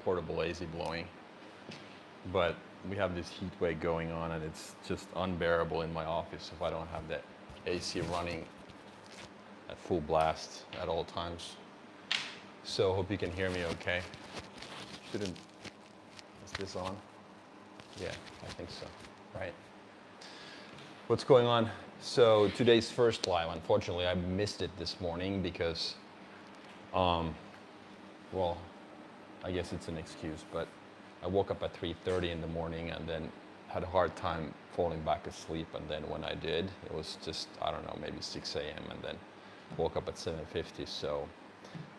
portable AC blowing. But we have this heat wave going on and it's just unbearable in my office if I don't have the AC running at full blast at all times. So hope you can hear me okay. Shouldn't, is this on? Yeah, I think so, right? What's going on? So today's first live, unfortunately I missed it this morning because, well, I guess it's an excuse, but I woke up at 3:30 in the morning and then had a hard time falling back asleep. And then when I did, it was just, I don't know, maybe 6 a.m. and then woke up at 7:50. So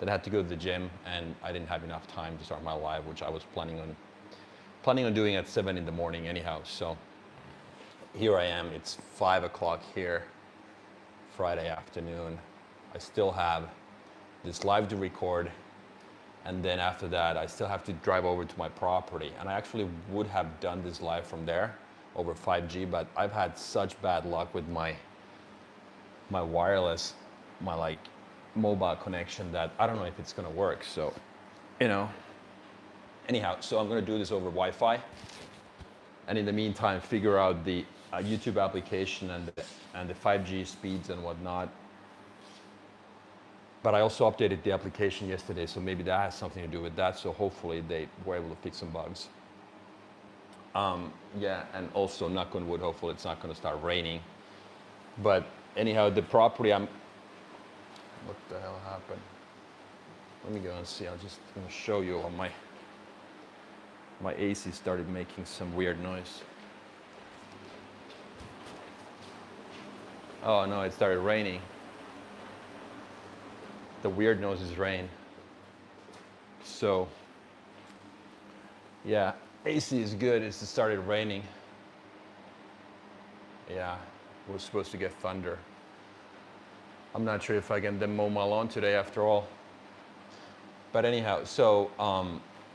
then I had to go to the gym and I didn't have enough time to start my live, which I was planning on doing at 7 in the morning anyhow. So here I am, it's 5 o'clock here, Friday afternoon. I still have this live to record. And then after that, I still have to drive over to my property. And I actually would have done this live from there over 5G, but I've had such bad luck with my wireless, my like mobile connection that I don't know if it's gonna work. So, you know, anyhow, so I'm gonna do this over Wi-Fi. And in the meantime, figure out the YouTube application and the 5G speeds and whatnot. But I also updated the application yesterday, so maybe that has something to do with that. So hopefully they were able to fix some bugs. Yeah, and also knock on wood, hopefully it's not going to start raining. But anyhow, the property what the hell happened? Let me go and see. I'm just going to show you on my AC started making some weird noise. Oh no, it started raining. The weird noise is rain. So, yeah, AC is good. It's started raining. Yeah, we're supposed to get thunder. I'm not sure if I can then mow my lawn today after all. But anyhow, so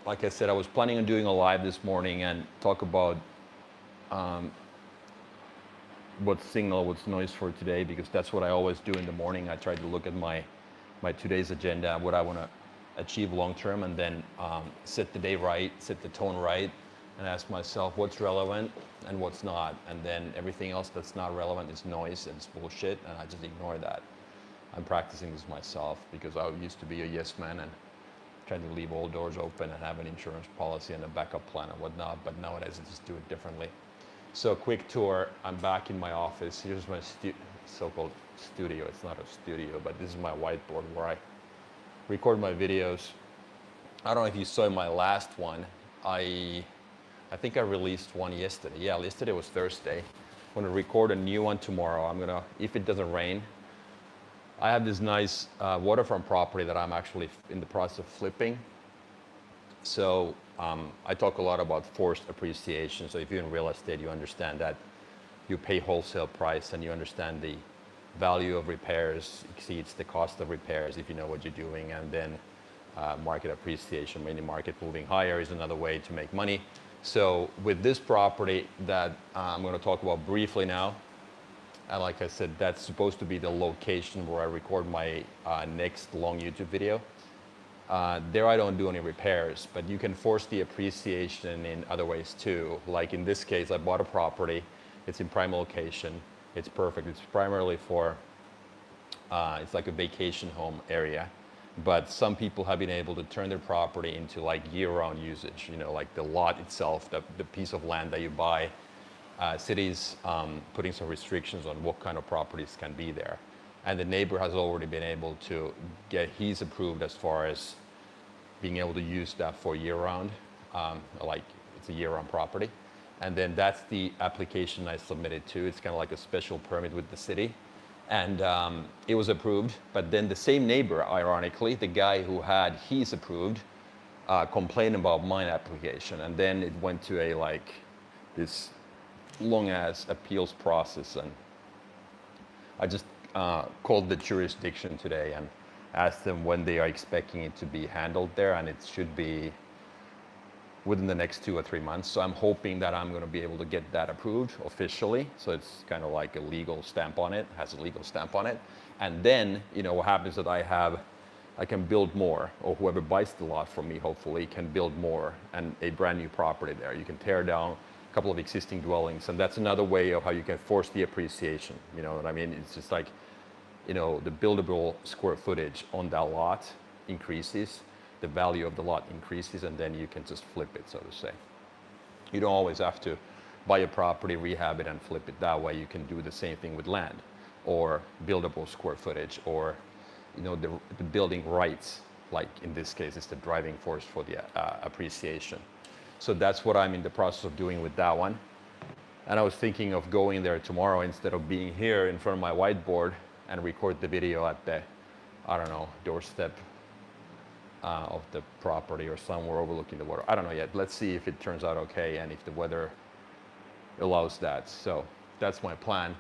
like I said, I was planning on doing a live this morning and talk about what's signal, what's noise for today, because that's what I always do in the morning. I try to look at my today's agenda, what I want to achieve long term, and then set the day right, set the tone right, and ask myself what's relevant and what's not. And then everything else that's not relevant is noise and it's bullshit, and I just ignore that. I'm practicing this myself because I used to be a yes man and trying to leave all doors open and have an insurance policy and a backup plan and whatnot, but nowadays I just do it differently. So quick tour, I'm back in my office. Here's my so-called studio. It's not a studio, but this is my whiteboard where I record my videos. I don't know if you saw my last one. I think I released one yesterday. Yeah, yesterday was Thursday. I'm gonna record a new one tomorrow. I'm gonna, if it doesn't rain, I have this nice waterfront property that I'm actually in the process of flipping. So I talk a lot about forced appreciation. So if you're in real estate, you understand that you pay wholesale price and you understand the value of repairs exceeds the cost of repairs if you know what you're doing. And then market appreciation, meaning market moving higher, is another way to make money. So with this property that I'm going to talk about briefly now, and like I said, that's supposed to be the location where I record my next long YouTube video. There I don't do any repairs, but you can force the appreciation in other ways too. Like in this case, I bought a property. It's in prime location. It's perfect. It's primarily for, it's like a vacation home area. But some people have been able to turn their property into like year-round usage, you know, like the lot itself, the piece of land that you buy. Cities putting some restrictions on what kind of properties can be there. And the neighbor has already been able to get his approved as far as being able to use that for year-round, like it's a year-round property. And then that's the application I submitted to. It's kind of like a special permit with the city. And it was approved, but then the same neighbor, ironically, the guy who had his approved, complained about mine application. And then it went to a like this long-ass appeals process. And I just called the jurisdiction today and asked them when they are expecting it to be handled there, and it should be within the next 2 or 3 months. So I'm hoping that I'm going to be able to get that approved officially. So it's kind of like a legal stamp on it, has a legal stamp on it. And then, you know, what happens is that I have I can build more, or whoever buys the lot from me hopefully can build more and a brand new property there. You can tear down a couple of existing dwellings, and that's another way of how you can force the appreciation. You know what I mean? It's just like, you know, the buildable square footage on that lot increases, the value of the lot increases, and then you can just flip it, so to say. You don't always have to buy a property, rehab it, and flip it that way. You can do the same thing with land or buildable square footage, or you know, the building rights, like in this case, is the driving force for the appreciation. So that's what I'm in the process of doing with that one. And I was thinking of going there tomorrow instead of being here in front of my whiteboard and record the video at the, I don't know, doorstep of the property or somewhere overlooking the water. I don't know yet. Let's see if it turns out okay and if the weather allows that. So that's my plan.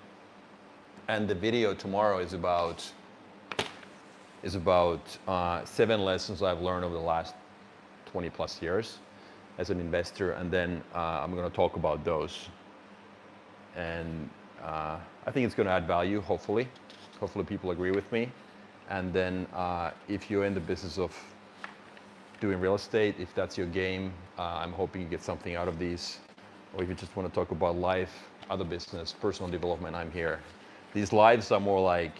And the video tomorrow is about 7 lessons I've learned over the last 20 plus years as an investor, and then I'm going to talk about those. And I think it's going to add value, hopefully. Hopefully people agree with me. And then if you're in the business of doing real estate, if that's your game, I'm hoping you get something out of these. Or if you just want to talk about life, other business, personal development, I'm here. These lives are more like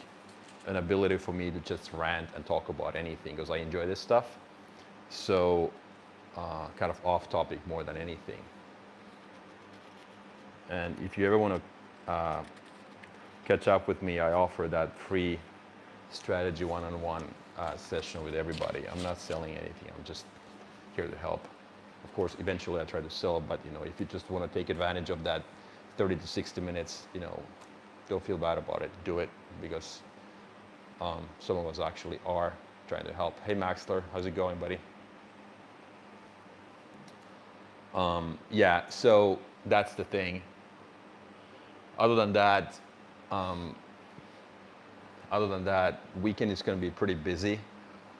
an ability for me to just rant and talk about anything because I enjoy this stuff. So kind of off topic more than anything. And if you ever want to catch up with me, I offer that free strategy one-on-one session with everybody. I'm not selling anything. I'm just here to help. Of course, eventually I try to sell, but you know, if you just want to take advantage of that 30 to 60 minutes, you know, don't feel bad about it. Do it, because some of us actually are trying to help. Hey Maxler, how's it going, buddy? Yeah, so that's the thing. Other than that, weekend is going to be pretty busy.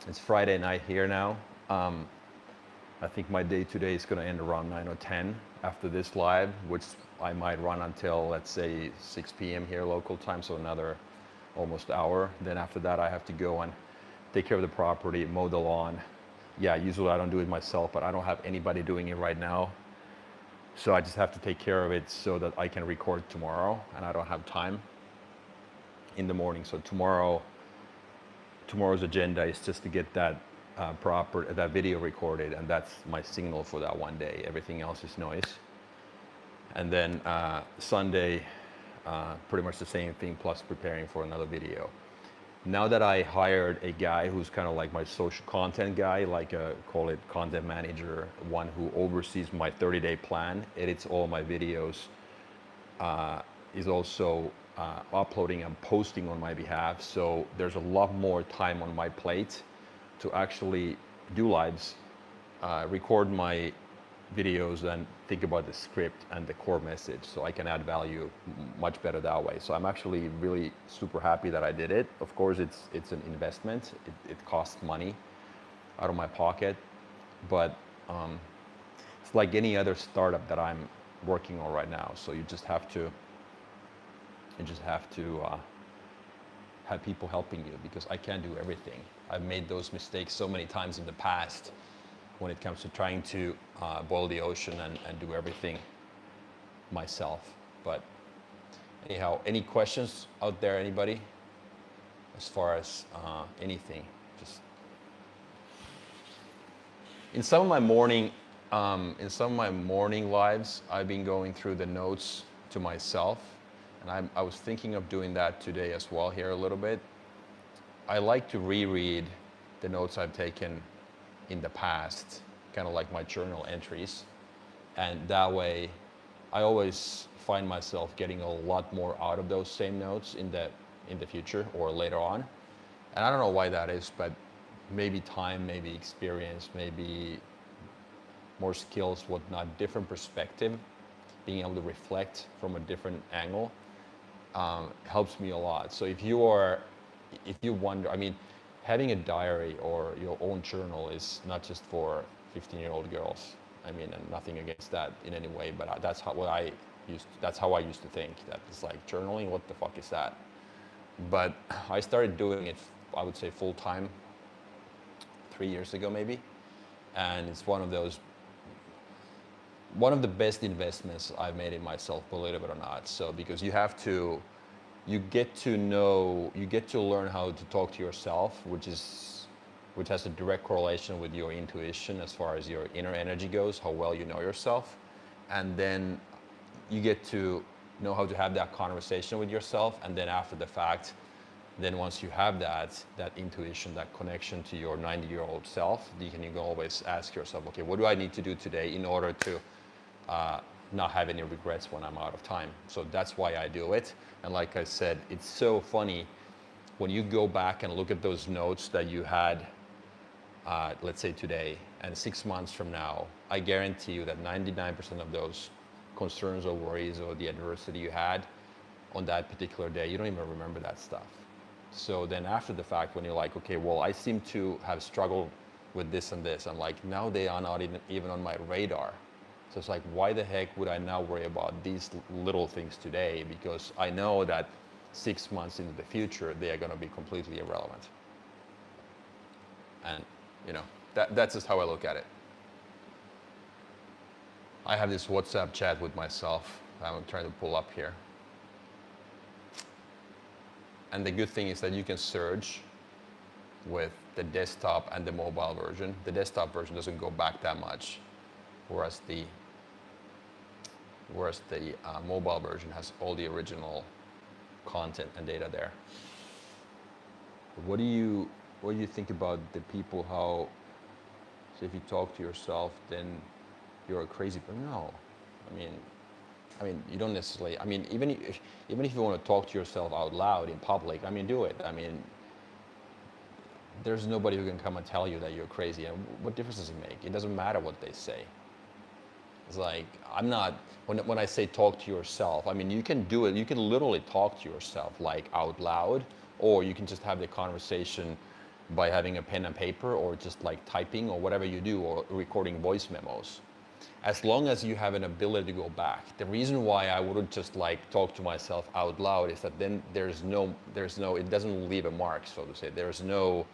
It's Friday night here now. I think my day today is going to end around 9 or 10 after this live, which I might run until, let's say, 6 p.m. here local time, so another almost hour. Then after that, I have to go and take care of the property, mow the lawn. Yeah, usually I don't do it myself, but I don't have anybody doing it right now. So I just have to take care of it so that I can record tomorrow, and I don't have time in the morning. So tomorrow's agenda is just to get that that video recorded, and that's my signal for that one day. Everything else is noise. And then Sunday, pretty much the same thing, plus preparing for another video. Now that I hired a guy who's kind of like my social content guy, like call it content manager, one who oversees my 30-day plan, edits all my videos, is also uploading and posting on my behalf. So there's a lot more time on my plate to actually do lives, record my videos, and think about the script and the core message, so I can add value much better that way. So I'm actually really super happy that I did it. Of course, it's an investment. It costs money out of my pocket, but it's like any other startup that I'm working on right now. So you just have to have people helping you, because I can't do everything. I've made those mistakes so many times in the past when it comes to trying to boil the ocean and do everything myself. But anyhow, any questions out there, anybody? As far as anything, just in some of my morning lives, I've been going through the notes to myself, and I was thinking of doing that today as well here a little bit. I like to reread the notes I've taken in the past, kind of like my journal entries, and that way I always find myself getting a lot more out of those same notes in the future or later on. And I don't know why that is, but maybe time, maybe experience, maybe more skills, whatnot, different perspective, being able to reflect from a different angle helps me a lot. So if you wonder, I mean, having a diary or your own journal is not just for 15-year-old girls. I mean, and nothing against that in any way, but that's how I used to think. That it's like, journaling, what the fuck is that? But I started doing it, I would say, full time 3 years ago maybe, and it's one of the best investments I've made in myself, believe it or not. So because you get to learn how to talk to yourself, which has a direct correlation with your intuition as far as your inner energy goes, how well you know yourself. And then you get to know how to have that conversation with yourself. And then after the fact, then once you have that intuition, that connection to your 90-year-old self, you can always ask yourself, okay, what do I need to do today in order to not have any regrets when I'm out of time? So that's why I do it. And like I said, it's so funny when you go back and look at those notes that you had, let's say today, and 6 months from now, I guarantee you that 99% of those concerns or worries or the adversity you had on that particular day, you don't even remember that stuff. So then after the fact, when you're like, okay, well, I seem to have struggled with this and this, and like now they are not even on my radar. So it's like, why the heck would I now worry about these little things today? Because I know that 6 months into the future, they are going to be completely irrelevant. And, that's just how I look at it. I have this WhatsApp chat with myself I'm trying to pull up here. And the good thing is that you can search with the desktop and the mobile version. The desktop version doesn't go back that much, whereas the mobile version has all the original content and data there. What do you think about the people, how, so if you talk to yourself, then you're a crazy person? No, I mean, you don't necessarily, even if you want to talk to yourself out loud in public, do it. There's nobody who can come and tell you that you're crazy. And what difference does it make? It doesn't matter what they say. It's like, I'm not, when I say talk to yourself, you can do it, you can literally talk to yourself like out loud, or you can just have the conversation by having a pen and paper, or just like typing, or whatever you do, or recording voice memos. As long as you have an ability to go back. The reason why I wouldn't just like talk to myself out loud is that then there's no, it doesn't leave a mark, so to say. There's no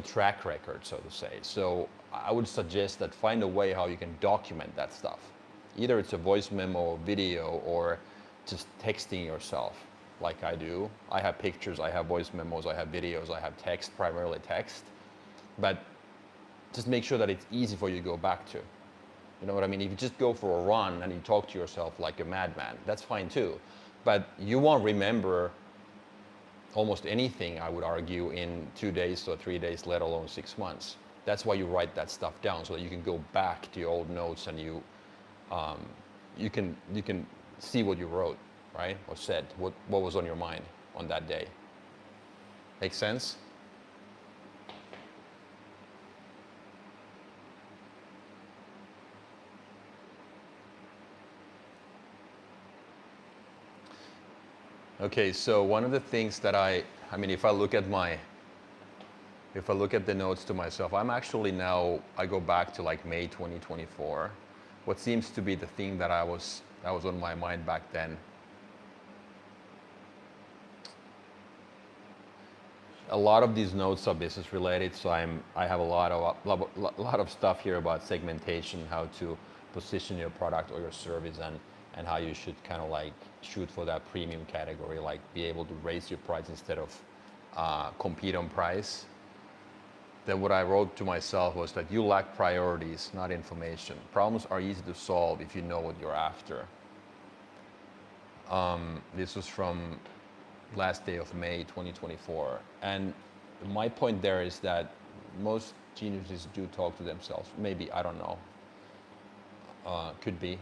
track record, so to say. So I would suggest that find a way how you can document that stuff. Either it's a voice memo, video, or just texting yourself like I do. I have pictures, I have voice memos, I have videos, I have text, primarily text. But just make sure that it's easy for you to go back to. You know what I mean? If you just go for a run and you talk to yourself like a madman, that's fine too. But you won't remember almost anything, I would argue, in 2 days or 3 days, let alone 6 months. That's why you write that stuff down, so that you can go back to your old notes and you can see what you wrote, right? Or said, what was on your mind on that day. Make sense? Okay, so one of the things that if I look at the notes to myself, I'm actually now, I go back to like May 2024. What seems to be the thing that was on my mind back then. A lot of these notes are business related, so I have a lot of stuff here about segmentation, how to position your product or your service, and how you should kind of like shoot for that premium category, like be able to raise your price instead of compete on price. Then what I wrote to myself was that you lack priorities, not information. Problems are easy to solve if you know what you're after. This was from last day of May 2024. And my point there is that most geniuses do talk to themselves. Maybe, I don't know. Could be.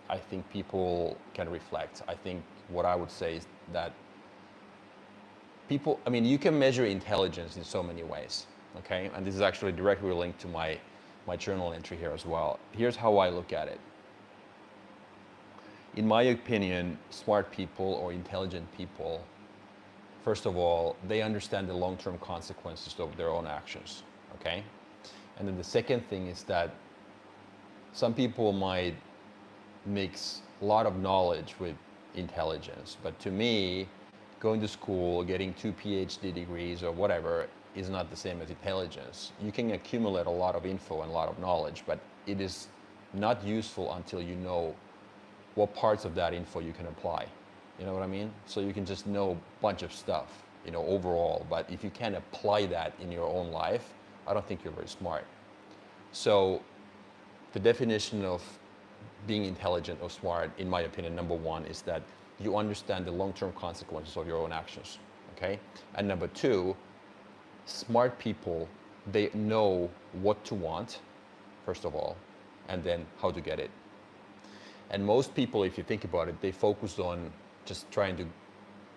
I think people can reflect. I think what I would say is that people, you can measure intelligence in so many ways, okay? And this is actually directly linked to my journal entry here as well. Here's how I look at it. In my opinion, smart people or intelligent people, first of all, they understand the long-term consequences of their own actions, okay? And then the second thing is that some people might mix a lot of knowledge with intelligence, but to me, going to school, getting 2 PhD degrees or whatever, is not the same as intelligence. You can accumulate a lot of info and a lot of knowledge, but it is not useful until you know what parts of that info you can apply. You know what I mean? So you can just know a bunch of stuff, you know, overall, but if you can't apply that in your own life, I don't think you're very smart. So the definition of being intelligent or smart, in my opinion, number one, is that you understand the long-term consequences of your own actions, okay? And number two, smart people, they know what to want, first of all, and then how to get it. And most people, if you think about it, they focus on just trying to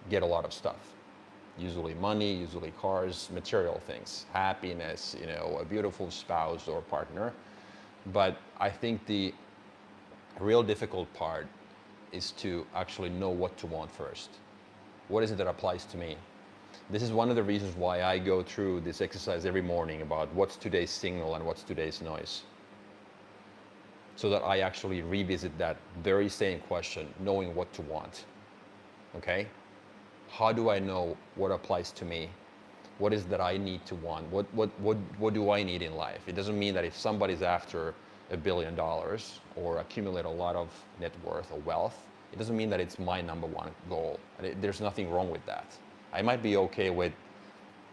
get a lot of stuff. Usually money, usually cars, material things, happiness, you know, a beautiful spouse or partner. But I think the real difficult part is to actually know what to want first. What is it that applies to me? This is one of the reasons why I go through this exercise every morning about what's today's signal and what's today's noise. So that I actually revisit that very same question, knowing what to want. Okay? How do I know what applies to me? What is that I need to want? What do I need in life? It doesn't mean that if somebody's after $1 billion or accumulate a lot of net worth or wealth, it doesn't mean that it's my number one goal. There's nothing wrong with that. I might be okay with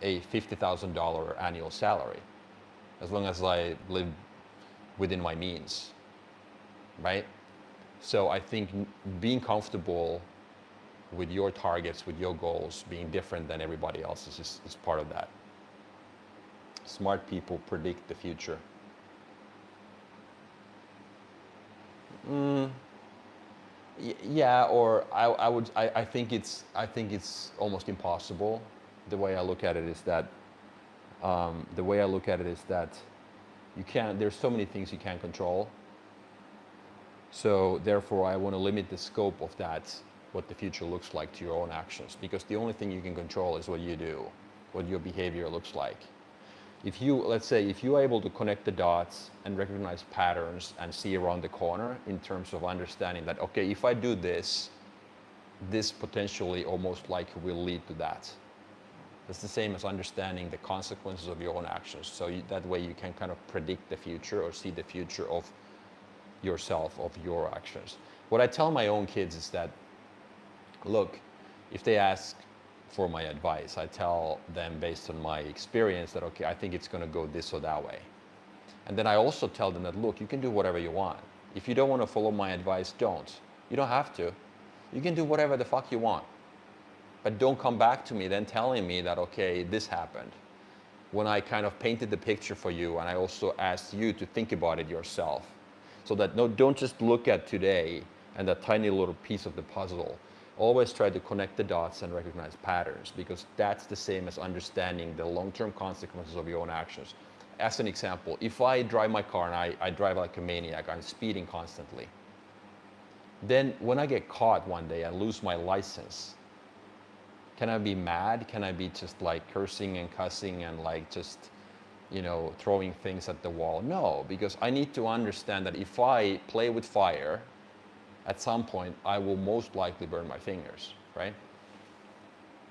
a $50,000 annual salary as long as I live within my means, right? So I think being comfortable with your targets, with your goals, being different than everybody else's is part of that. Smart people predict the future. Yeah, or I think it's almost impossible. The way I look at it is that you can't. There's so many things you can't control. So therefore, I want to limit the scope of that, what the future looks like, to your own actions, because the only thing you can control is what you do, what your behavior looks like. If you, let's say, if you are able to connect the dots and recognize patterns and see around the corner in terms of understanding that, okay, if I do this, this potentially or most likely will lead to that. It's the same as understanding the consequences of your own actions. So that way you can kind of predict the future or see the future of yourself, of your actions. What I tell my own kids is that, look, if they ask for my advice, I tell them based on my experience that, okay, I think it's going to go this or that way. And then I also tell them that, look, you can do whatever you want. If you don't want to follow my advice, don't. You don't have to. You can do whatever the fuck you want. But don't come back to me then telling me that, okay, this happened, when I kind of painted the picture for you and I also asked you to think about it yourself. So that, no, don't just look at today and that tiny little piece of the puzzle. Always try to connect the dots and recognize patterns, because that's the same as understanding the long-term consequences of your own actions. As an example, if I drive my car and I drive like a maniac, I'm speeding constantly. Then when I get caught one day and lose my license, can I be mad? Can I be just like cursing and cussing and like just, you know, throwing things at the wall? No, because I need to understand that if I play with fire, at some point, I will most likely burn my fingers, right?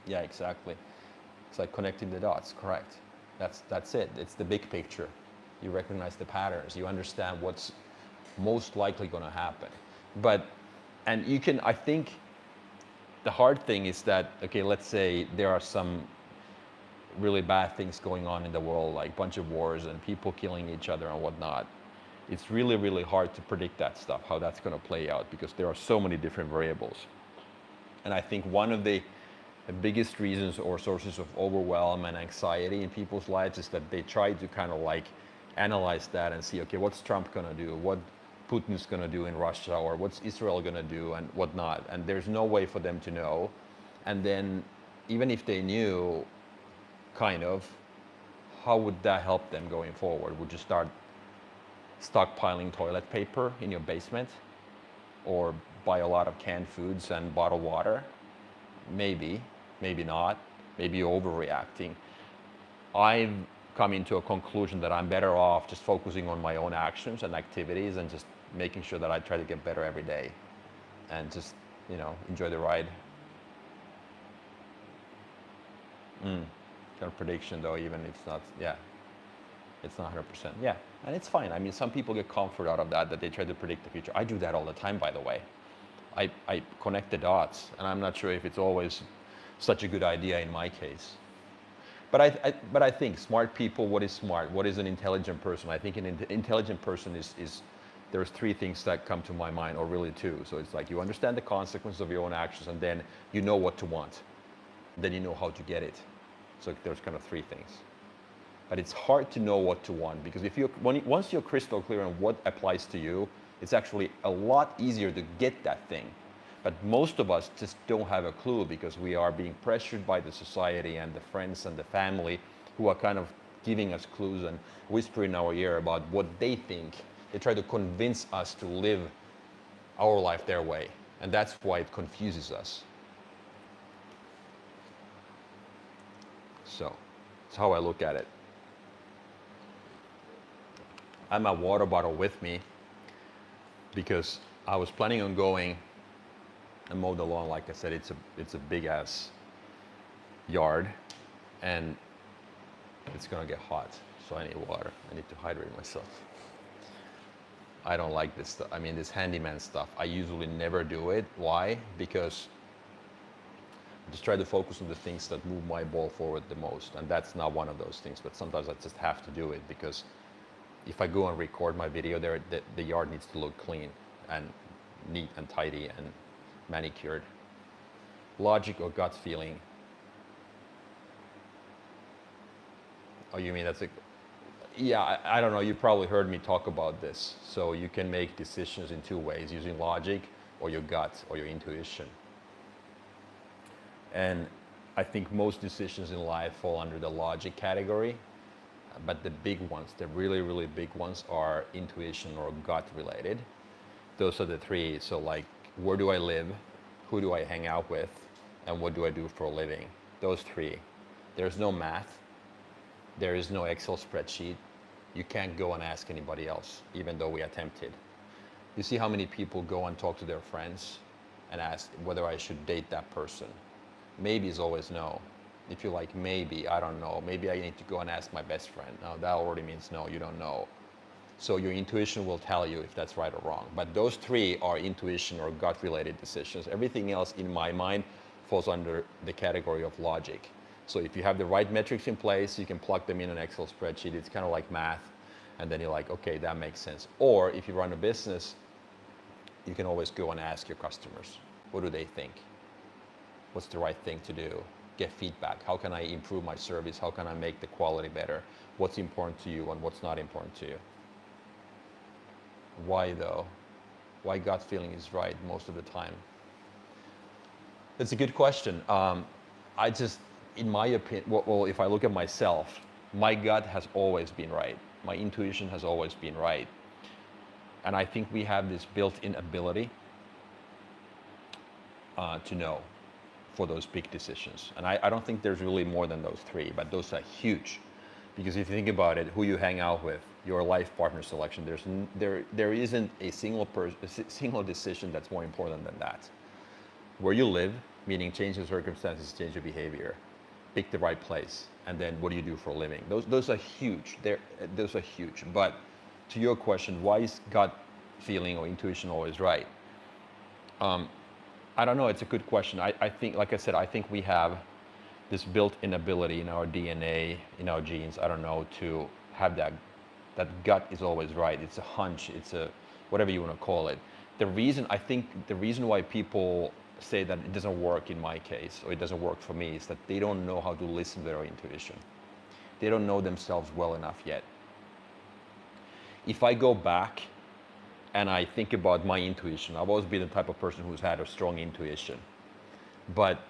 Yeah, exactly. It's like connecting the dots, correct. That's it. It's the big picture. You recognize the patterns. You understand what's most likely going to happen. And you can, I think, the hard thing is that, okay, let's say there are some really bad things going on in the world, like a bunch of wars and people killing each other and whatnot. It's really, really hard to predict that stuff, how that's going to play out, because there are so many different variables. And I think one of the biggest reasons or sources of overwhelm and anxiety in people's lives is that they try to kind of like analyze that and see, okay, what's Trump going to do? What Putin's going to do in Russia? Or what's Israel going to do and whatnot? And there's no way for them to know. And then even if they knew, kind of, how would that help them going forward? Would you start stockpiling toilet paper in your basement, or buy a lot of canned foods and bottled water? Maybe, maybe not. Maybe you're overreacting. I've come into a conclusion that I'm better off just focusing on my own actions and activities and just making sure that I try to get better every day and just, you know, enjoy the ride. kind of prediction though, even if it's not, yeah, it's not 100%. Yeah, and it's fine. I mean, some people get comfort out of that they try to predict the future. I do that all the time, by the way. I connect the dots, and I'm not sure if it's always such a good idea in my case. But I think smart people, what is smart? What is an intelligent person? I think an intelligent person is there's three things that come to my mind, or really two. So it's like you understand the consequences of your own actions, and then you know what to want. Then you know how to get it. So there's kind of three things. But it's hard to know what to want, because once you're crystal clear on what applies to you, it's actually a lot easier to get that thing. But most of us just don't have a clue, because we are being pressured by the society and the friends and the family who are kind of giving us clues and whispering in our ear about what they think. They try to convince us to live our life their way. And that's why it confuses us. So that's how I look at it. I have my water bottle with me because I was planning on going and mow the lawn. Like I said, it's a big ass yard, and it's gonna get hot, so I need water. I need to hydrate myself. I don't like this stuff. I mean, this handyman stuff. I usually never do it. Why? Because I just try to focus on the things that move my ball forward the most, and that's not one of those things. But sometimes I just have to do it, because if I go and record my video there, the yard needs to look clean and neat and tidy and manicured. Logic or gut feeling? Oh, you mean that's a... Yeah, I don't know. You probably heard me talk about this. So you can make decisions in two ways, using logic or your gut or your intuition. And I think most decisions in life fall under the logic category. But the big ones, the really, really big ones, are intuition or gut related. Those are the three. So like, where do I live? Who do I hang out with? And what do I do for a living? Those three. There's no math. There is no Excel spreadsheet. You can't go and ask anybody else, even though we attempted. You see how many people go and talk to their friends and ask whether I should date that person. Maybe is always no. If you're like, maybe, I don't know, maybe I need to go and ask my best friend. No, that already means no, you don't know. So your intuition will tell you if that's right or wrong. But those three are intuition or gut related decisions. Everything else in my mind falls under the category of logic. So if you have the right metrics in place, you can plug them in an Excel spreadsheet. It's kind of like math. And then you're like, okay, that makes sense. Or if you run a business, you can always go and ask your customers, what do they think? What's the right thing to do? Get feedback. How can I improve my service? How can I make the quality better? What's important to you and what's not important to you? Why though? Why gut feeling is right most of the time? It's a good question. I just, in my opinion, well, if I look at myself, my gut has always been right. My intuition has always been right. And I think we have this built-in ability to know for those big decisions. And I don't think there's really more than those three, but those are huge. Because if you think about it, who you hang out with, your life partner selection, there isn't a single decision that's more important than that. Where you live, meaning change your circumstances, change your behavior, pick the right place, and then what do you do for a living? Those are huge. Those are huge. But to your question, why is gut feeling or intuition always right? I don't know. It's a good question. I think, like I said, I think we have this built-in ability in our DNA, in our genes, I don't know, to have that gut is always right. It's a hunch. It's a whatever you want to call it. I think the reason why people say that it doesn't work in my case, or it doesn't work for me, is that they don't know how to listen to their intuition. They don't know themselves well enough yet. If I go back and I think about my intuition, I've always been the type of person who's had a strong intuition, but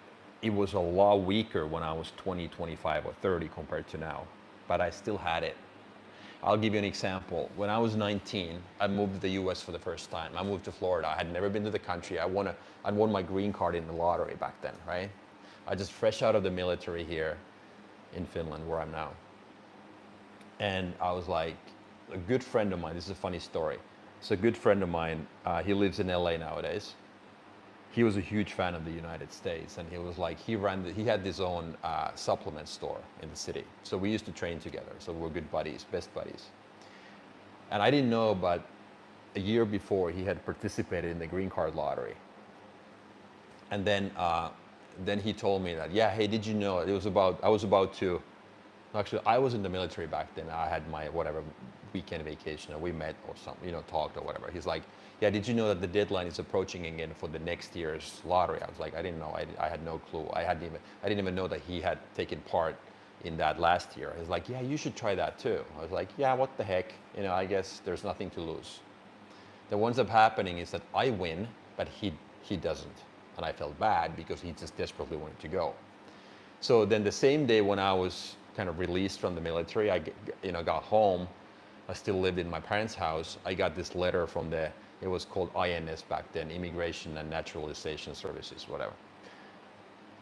it was a lot weaker when I was 20, 25, or 30 compared to now, but I still had it. I'll give you an example. When I was 19, I moved to the US for the first time. I moved to Florida. I had never been to the country. I'd won my green card in the lottery back then, right? I just fresh out of the military here in Finland, where I'm now. And I was like, a good friend of mine, this is a funny story. So a good friend of mine, he lives in LA nowadays. he was a huge fan of the United States, and he was like, he had his own supplement store in the city. So we used to train together. So we were good buddies, best buddies. And I didn't know, but a year before he had participated in the green card lottery. And then he told me that, yeah, hey, did you know it was about, I was about to, actually I was in the military back then. I had my whatever weekend vacation and we met or something, talked or whatever. He's like, yeah, did you know that the deadline is approaching again for the next year's lottery? I was like, I didn't know. I had no clue. I didn't even know that he had taken part in that last year. He's like, yeah, you should try that too. I was like, yeah, what the heck? I guess there's nothing to lose. Then what ends up happening is that I win, but he doesn't. And I felt bad because he just desperately wanted to go. So then the same day when I was kind of released from the military, I got home. I still lived in my parents' house. I got this letter from it was called INS back then, Immigration and Naturalization Services, whatever.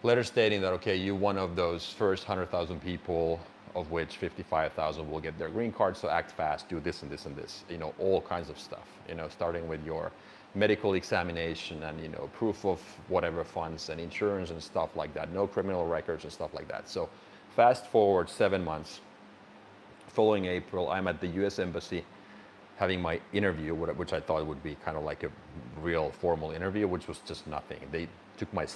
Letter stating that, okay, you're one of those first 100,000 people, of which 55,000 will get their green card, so act fast, do this and this and this, all kinds of stuff, starting with your medical examination and, proof of whatever funds and insurance and stuff like that, no criminal records and stuff like that. So fast forward 7 months, following April, I'm at the US Embassy having my interview, which I thought would be kind of like a real formal interview, which was just nothing. They took my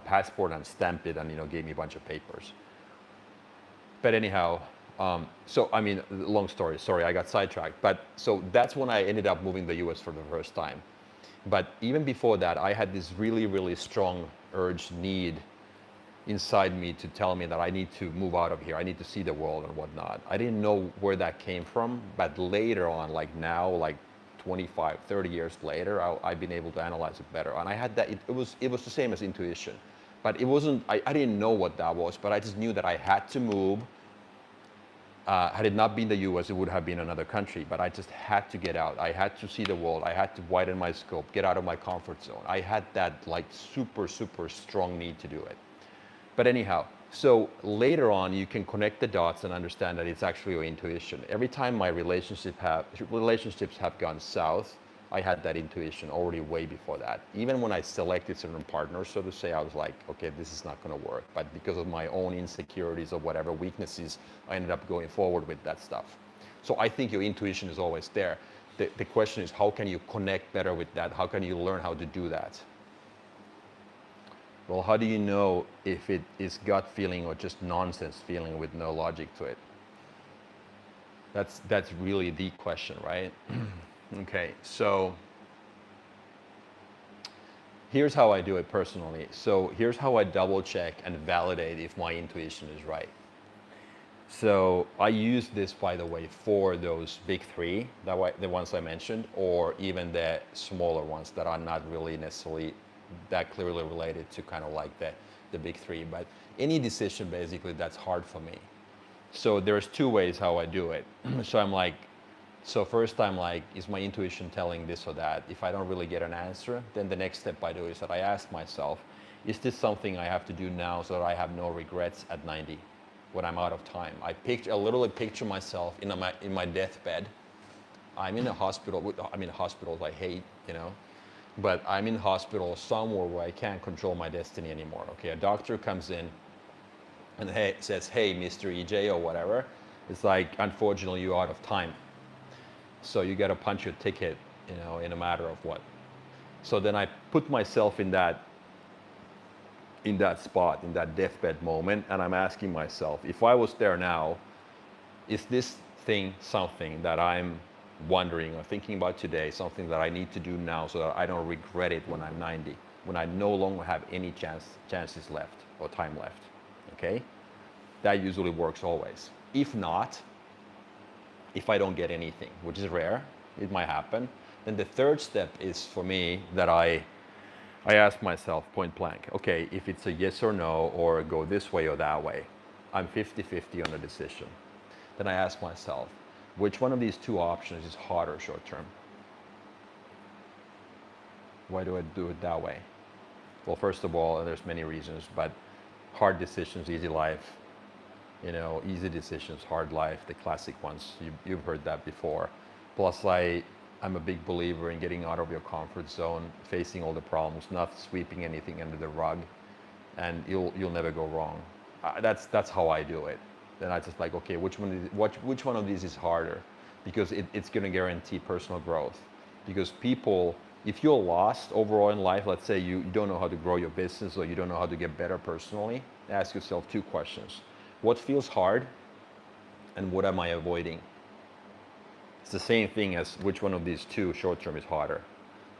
passport and stamped it and gave me a bunch of papers. But anyhow, long story, sorry, I got sidetracked. But so that's when I ended up moving the US for the first time. But even before that, I had this really, really strong need inside me to tell me that I need to move out of here. I need to see the world and whatnot. I didn't know where that came from, but later on, like now, like 25, 30 years later, I've been able to analyze it better. And I had that, it was the same as intuition, but it wasn't, I didn't know what that was, but I just knew that I had to move. Had it not been the US, it would have been another country, but I just had to get out. I had to see the world. I had to widen my scope, get out of my comfort zone. I had that like super, super strong need to do it. But anyhow, so later on, you can connect the dots and understand that it's actually your intuition. Every time my relationships have gone south, I had that intuition already way before that. Even when I selected certain partners, so to say, I was like, okay, this is not going to work. But because of my own insecurities or whatever weaknesses, I ended up going forward with that stuff. So I think your intuition is always there. The question is, how can you connect better with that? How can you learn how to do that? Well, how do you know if it is gut feeling or just nonsense feeling with no logic to it? That's really the question, right? Okay, so here's how I do it personally. So here's how I double check and validate if my intuition is right. So I use this, by the way, for those big three, the ones I mentioned, or even the smaller ones that are not really necessarily that clearly related to kind of like the big three, but any decision basically that's hard for me. So there's two ways how I do it. So first I'm like, is my intuition telling this or that? If I don't really get an answer, then the next step I do is that I ask myself, is this something I have to do now so that I have no regrets at 90 when I'm out of time? I literally picture myself in my deathbed. I'm in a hospital. Hospitals I hate, but I'm in hospital somewhere where I can't control my destiny anymore. Okay, a doctor comes in and says, hey, Mr. EJ or whatever. It's like, unfortunately, you're out of time. So you got to punch your ticket, in a matter of what. So then I put myself in that spot, in that deathbed moment, and I'm asking myself, if I was there now, is this thing something that I'm wondering or thinking about today, something that I need to do now so that I don't regret it when I'm 90, when I no longer have any chances left or time left, okay? That usually works always. If not, if I don't get anything, which is rare, it might happen, then the third step is for me that I ask myself point blank, okay, if it's a yes or no, or go this way or that way, I'm 50-50 on the decision. Then I ask myself, which one of these two options is harder short term? Why do I do it that way? Well, first of all, there's many reasons, but hard decisions, easy life, easy decisions, hard life, the classic ones. You've heard that before. Plus, I I'm a big believer in getting out of your comfort zone, facing all the problems, not sweeping anything under the rug, and you'll never go wrong. That's how I do it. Then I just like, okay, which one of these is harder, because it's going to guarantee personal growth. Because people, if you're lost overall in life, let's say you don't know how to grow your business or you don't know how to get better personally, ask yourself two questions: what feels hard, and what am I avoiding? It's the same thing as which one of these two short term is harder.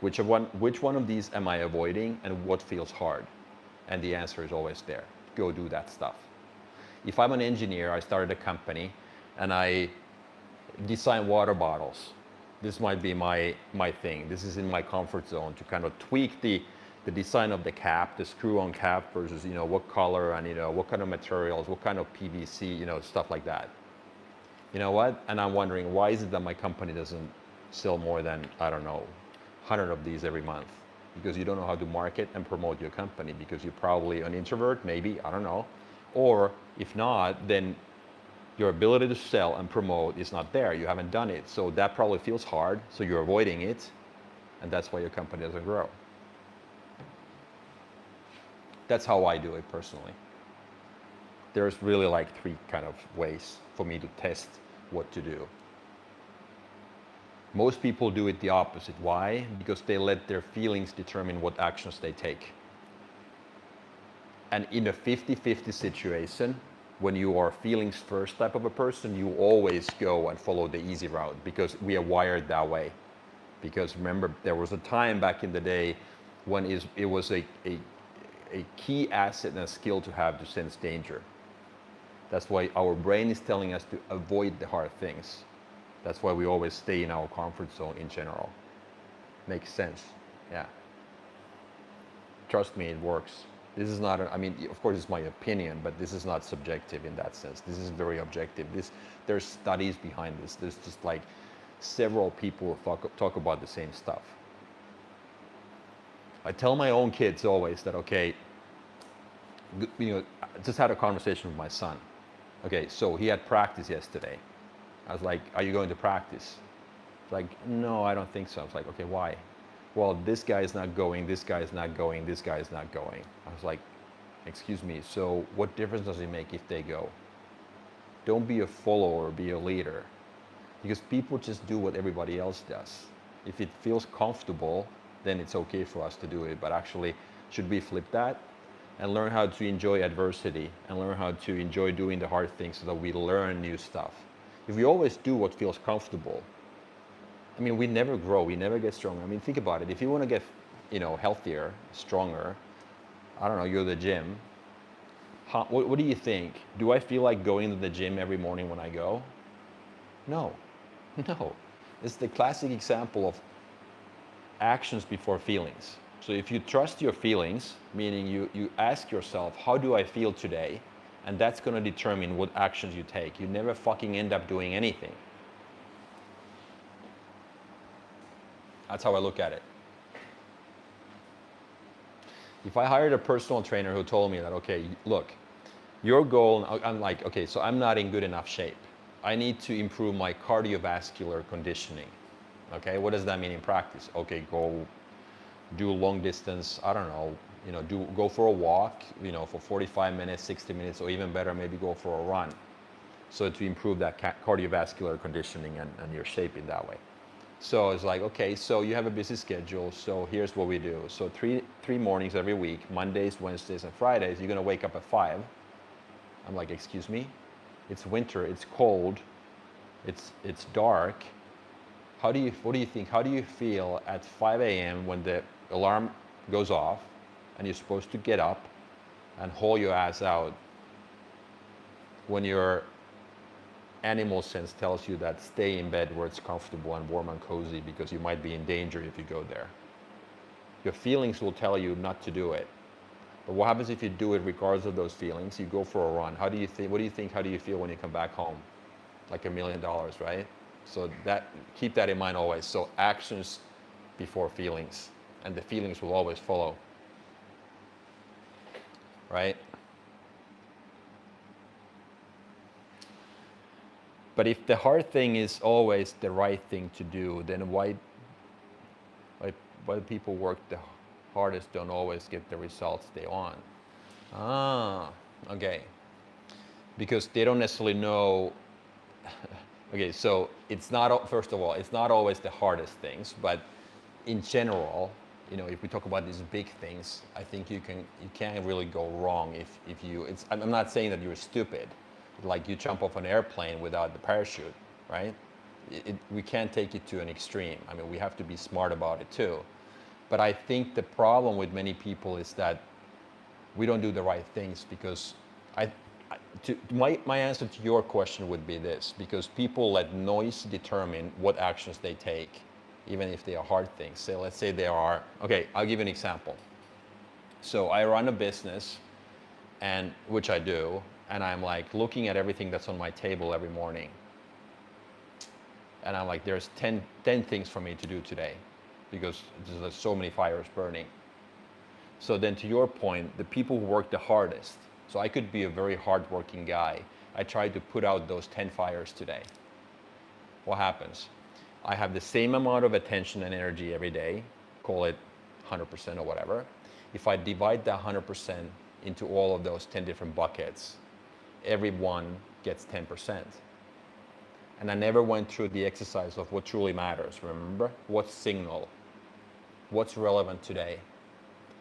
Which one of these am I avoiding, and what feels hard? And the answer is always there. Go do that stuff. If I'm an engineer, I started a company and I design water bottles. This might be my thing. This is in my comfort zone to kind of tweak the design of the cap, the screw-on cap versus, what color and, what kind of materials, what kind of PVC, stuff like that. You know what? And I'm wondering, why is it that my company doesn't sell more than, I don't know, 100 of these every month? Because you don't know how to market and promote your company, because you're probably an introvert, maybe, I don't know. Or if not, then your ability to sell and promote is not there. You haven't done it. So that probably feels hard. So you're avoiding it. And that's why your company doesn't grow. That's how I do it personally. There's really like 3 kind of ways for me to test what to do. Most people do it the opposite. Why? Because they let their feelings determine what actions they take. And in a 50-50 situation, when you are feelings first type of a person, you always go and follow the easy route, because we are wired that way. Because remember, there was a time back in the day when it was a key asset and a skill to have to sense danger. That's why our brain is telling us to avoid the hard things. That's why we always stay in our comfort zone in general. Makes sense, yeah. Trust me, it works. This is not, of course it's my opinion, but this is not subjective in that sense. This is very objective. There's studies behind this. There's just like several people talk about the same stuff. I tell my own kids always that, okay, I just had a conversation with my son. Okay, so he had practice yesterday. I was like, are you going to practice? He's like, no, I don't think so. I was like, okay, why? Well, this guy is not going, this guy is not going, this guy is not going. I was like, excuse me, so what difference does it make if they go? Don't be a follower, be a leader. Because people just do what everybody else does. If it feels comfortable, then it's okay for us to do it. But actually, should we flip that and learn how to enjoy adversity and learn how to enjoy doing the hard things so that we learn new stuff? If we always do what feels comfortable, we never grow, we never get stronger. Think about it. If you want to get, healthier, stronger, I don't know, you're the gym. What do you think? Do I feel like going to the gym every morning when I go? No, no. It's the classic example of actions before feelings. So if you trust your feelings, meaning you ask yourself, how do I feel today? And that's going to determine what actions you take. You never fucking end up doing anything. That's how I look at it. If I hired a personal trainer who told me that, okay, look, your goal, I'm like, okay, so I'm not in good enough shape. I need to improve my cardiovascular conditioning. Okay, what does that mean in practice? Okay, go do long distance, I don't know, go for a walk, for 45 minutes, 60 minutes, or even better, maybe go for a run. So to improve that cardiovascular conditioning and your shape in that way. So it's like, okay, so you have a busy schedule, so here's what we do. So three mornings every week, Mondays, Wednesdays, and Fridays, you're gonna wake up at 5. I'm like, excuse me? It's winter, it's cold, it's dark. What do you think? How do you feel at 5 a.m. when the alarm goes off and you're supposed to get up and haul your ass out when your animal sense tells you that stay in bed where it's comfortable and warm and cozy because you might be in danger if you go there? Your feelings will tell you not to do it. But what happens if you do it regardless of those feelings? You go for a run. How do you think? What do you think? How do you feel when you come back home? Like $1 million, right? So keep that in mind always. So actions before feelings, and the feelings will always follow, right? But if the hard thing is always the right thing to do, then why Like, why people work the hardest don't always get the results they want. Ah, okay. Because they don't necessarily know. Okay, so it's not, first of all, it's not always the hardest things, but in general, if we talk about these big things, I think you can't really go wrong if you, I'm not saying that you're stupid, like you jump off an airplane without the parachute, right? We can't take it to an extreme. I mean, we have to be smart about it too. But I think the problem with many people is that we don't do the right things because my answer to your question would be this, because people let noise determine what actions they take, even if they are hard things. So let's say okay, I'll give you an example. So I run a business, and which I do, and I'm like looking at everything that's on my table every morning. And I'm like, there's 10 things for me to do today because there's so many fires burning. So then to your point, the people who work the hardest, so I could be a very hardworking guy. I tried to put out those 10 fires today. What happens? I have the same amount of attention and energy every day, call it 100% or whatever. If I divide that 100% into all of those 10 different buckets, everyone gets 10%. And I never went through the exercise of what truly matters, remember? What's signal? What's relevant today?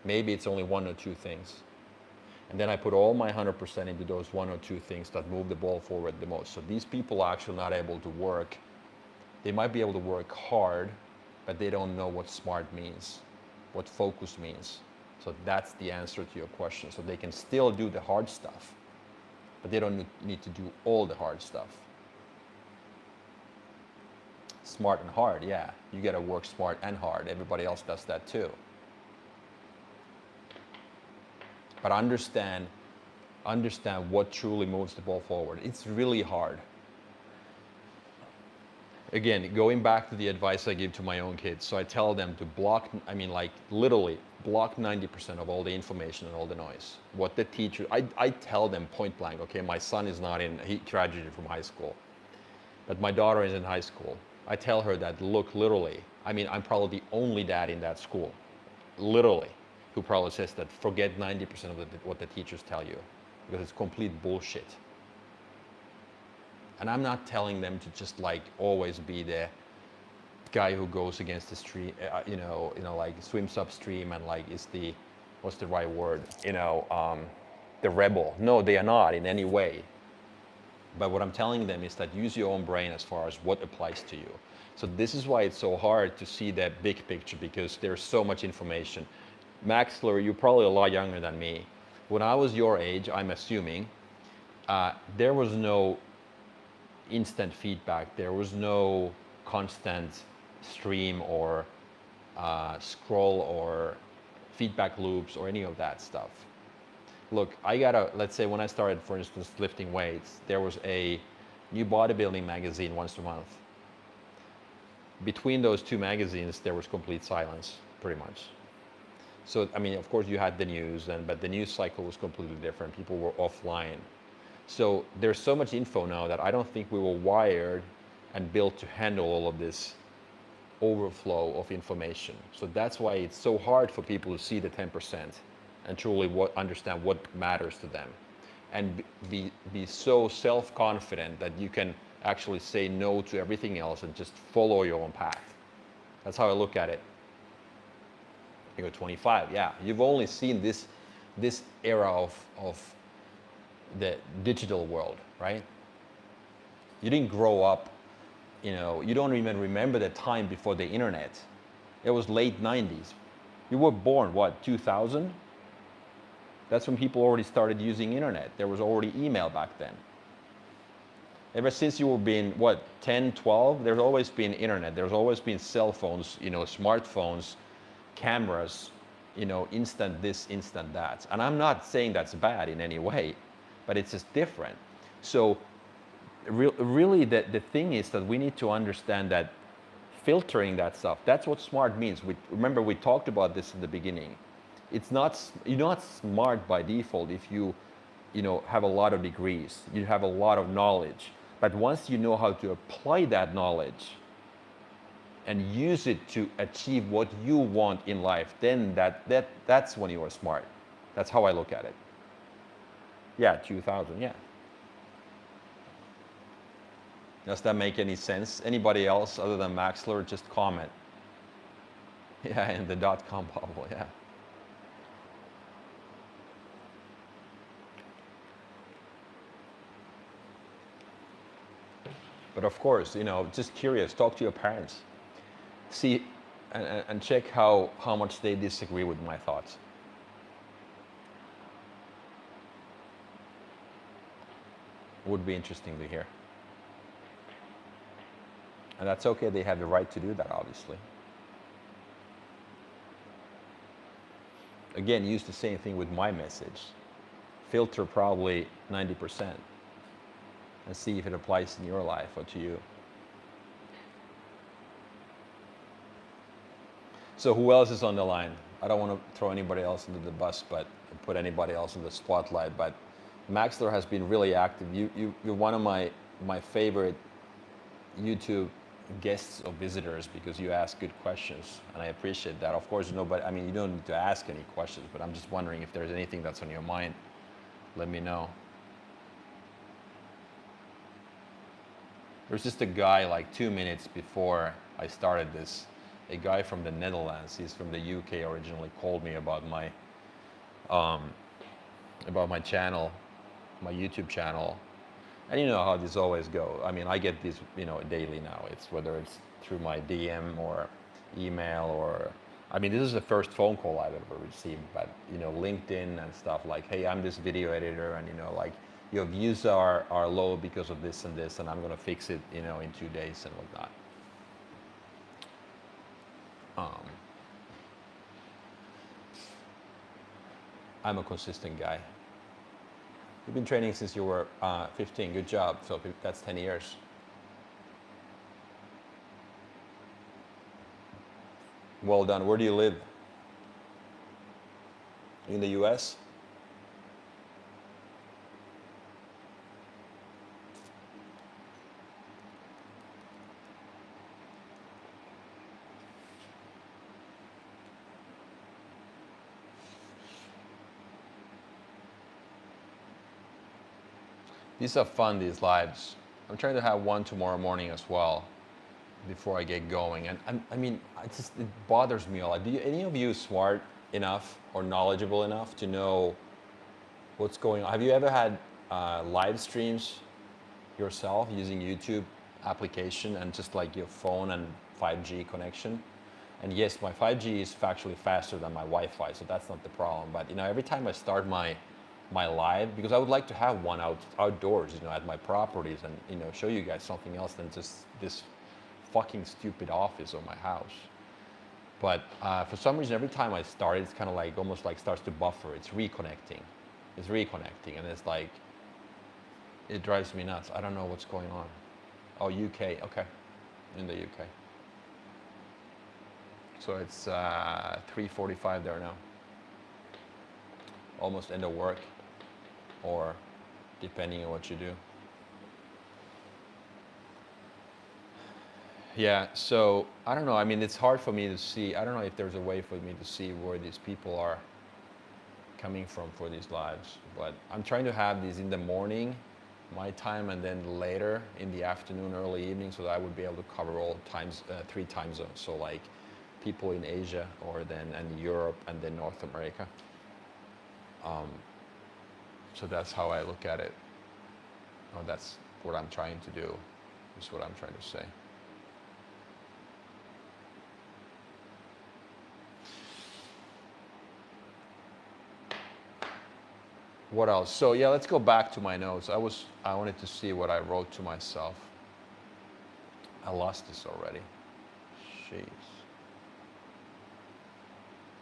Maybe it's only one or two things. And then I put all my 100% into those one or two things that move the ball forward the most. So these people are actually not able to work. They might be able to work hard, but they don't know what smart means, what focus means. So that's the answer to your question. So they can still do the hard stuff, but they don't need to do all the hard stuff. Smart and hard, yeah. You gotta work smart and hard. Everybody else does that too. But understand what truly moves the ball forward. It's really hard. Again, going back to the advice I give to my own kids, so I tell them to literally block 90% of all the information and all the noise. What the teacher, I tell them point blank, okay, my son is not he graduated from high school, but my daughter is in high school. I tell her that, look, literally, I'm probably the only dad in that school, literally, who probably says that forget 90% of what the teachers tell you, because it's complete bullshit. And I'm not telling them to just like always be the guy who goes against the stream, like swims upstream and like is the, what's the right word, the rebel. No, they are not in any way. But what I'm telling them is that use your own brain as far as what applies to you. So this is why it's so hard to see that big picture, because there's so much information. Maxler, you're probably a lot younger than me. When I was your age, I'm assuming, there was no instant feedback. There was no constant stream or scroll or feedback loops or any of that stuff. Look, let's say when I started, for instance, lifting weights, there was a new bodybuilding magazine once a month. Between those two magazines, there was complete silence, pretty much. So, of course you had the news, but the news cycle was completely different. People were offline. So there's so much info now that I don't think we were wired and built to handle all of this overflow of information. So that's why it's so hard for people to see the 10% and truly understand what matters to them, and be so self-confident that you can actually say no to everything else and just follow your own path. That's how I look at it. You're 25, yeah. You've only seen this era of the digital world, right? You didn't grow up, you don't even remember the time before the internet. It was late 90s. You were born, what, 2000? That's when people already started using internet. There was already email back then. Ever since you were being, 10, 12, there's always been internet. There's always been cell phones, smartphones, cameras, instant this, instant that. And I'm not saying that's bad in any way, but it's just different. So really the thing is that we need to understand that filtering that stuff, that's what smart means. Remember we talked about this in the beginning. You're not smart by default if you have a lot of degrees, you have a lot of knowledge. But once you know how to apply that knowledge and use it to achieve what you want in life, then that's when you are smart. That's how I look at it. Yeah, 2000. Yeah. Does that make any sense? Anybody else other than Maxler, just comment. Yeah, in the dot-com bubble. Yeah. But of course, just curious. Talk to your parents. See, and check how much they disagree with my thoughts. Would be interesting to hear. And that's okay. They have the right to do that, obviously. Again, use the same thing with my message. Filter probably 90% and see if it applies in your life or to you. So who else is on the line? I don't want to throw anybody else into the bus, but put anybody else in the spotlight. But Maxler has been really active. You're one of my favorite YouTube guests or visitors because you ask good questions, and I appreciate that. Of course, nobody. I mean, you don't need to ask any questions, but I'm just wondering if there's anything that's on your mind. Let me know. There's just a guy like 2 minutes before I started this. A guy from the Netherlands, he's from the UK originally, called me about my channel, my YouTube channel. And you know how this always go. I mean, I get these, daily now. It's whether it's through my DM or email or, I mean, this is the first phone call I've ever received, but, LinkedIn and stuff like, hey, I'm this video editor and, like, your views are low because of this and this, and I'm going to fix it, in 2 days and whatnot. I'm a consistent guy. You've been training since you were 15. Good job. So that's 10 years. Well done. Where do you live? In the US? These are fun, these lives. I'm trying to have one tomorrow morning as well before I get going. And I mean, it bothers me a lot. Any of you smart enough or knowledgeable enough to know what's going on? Have you ever had live streams yourself using YouTube application and just like your phone and 5G connection? And yes, my 5G is factually faster than my Wi-Fi, so that's not the problem. But every time I start my live, because I would like to have one outdoors, at my properties, and show you guys something else than just this fucking stupid office or my house. But for some reason, every time I start, it's kind of like almost like starts to buffer. It's reconnecting, and it's like it drives me nuts. I don't know what's going on. Oh, UK, okay, in the UK. So it's 3:45 there now. Almost end of work, or depending on what you do. Yeah, so I don't know. I mean, it's hard for me to see. I don't know if there's a way for me to see where these people are coming from for these lives. But I'm trying to have these in the morning, my time, and then later in the afternoon, early evening, so that I would be able to cover all times, 3 time zones. So like people in Asia, and Europe, and then North America. So that's how I look at it. Oh, that's what I'm trying to do, is what I'm trying to say. What else? So yeah, let's go back to my notes. I wanted to see what I wrote to myself. I lost this already. Jeez.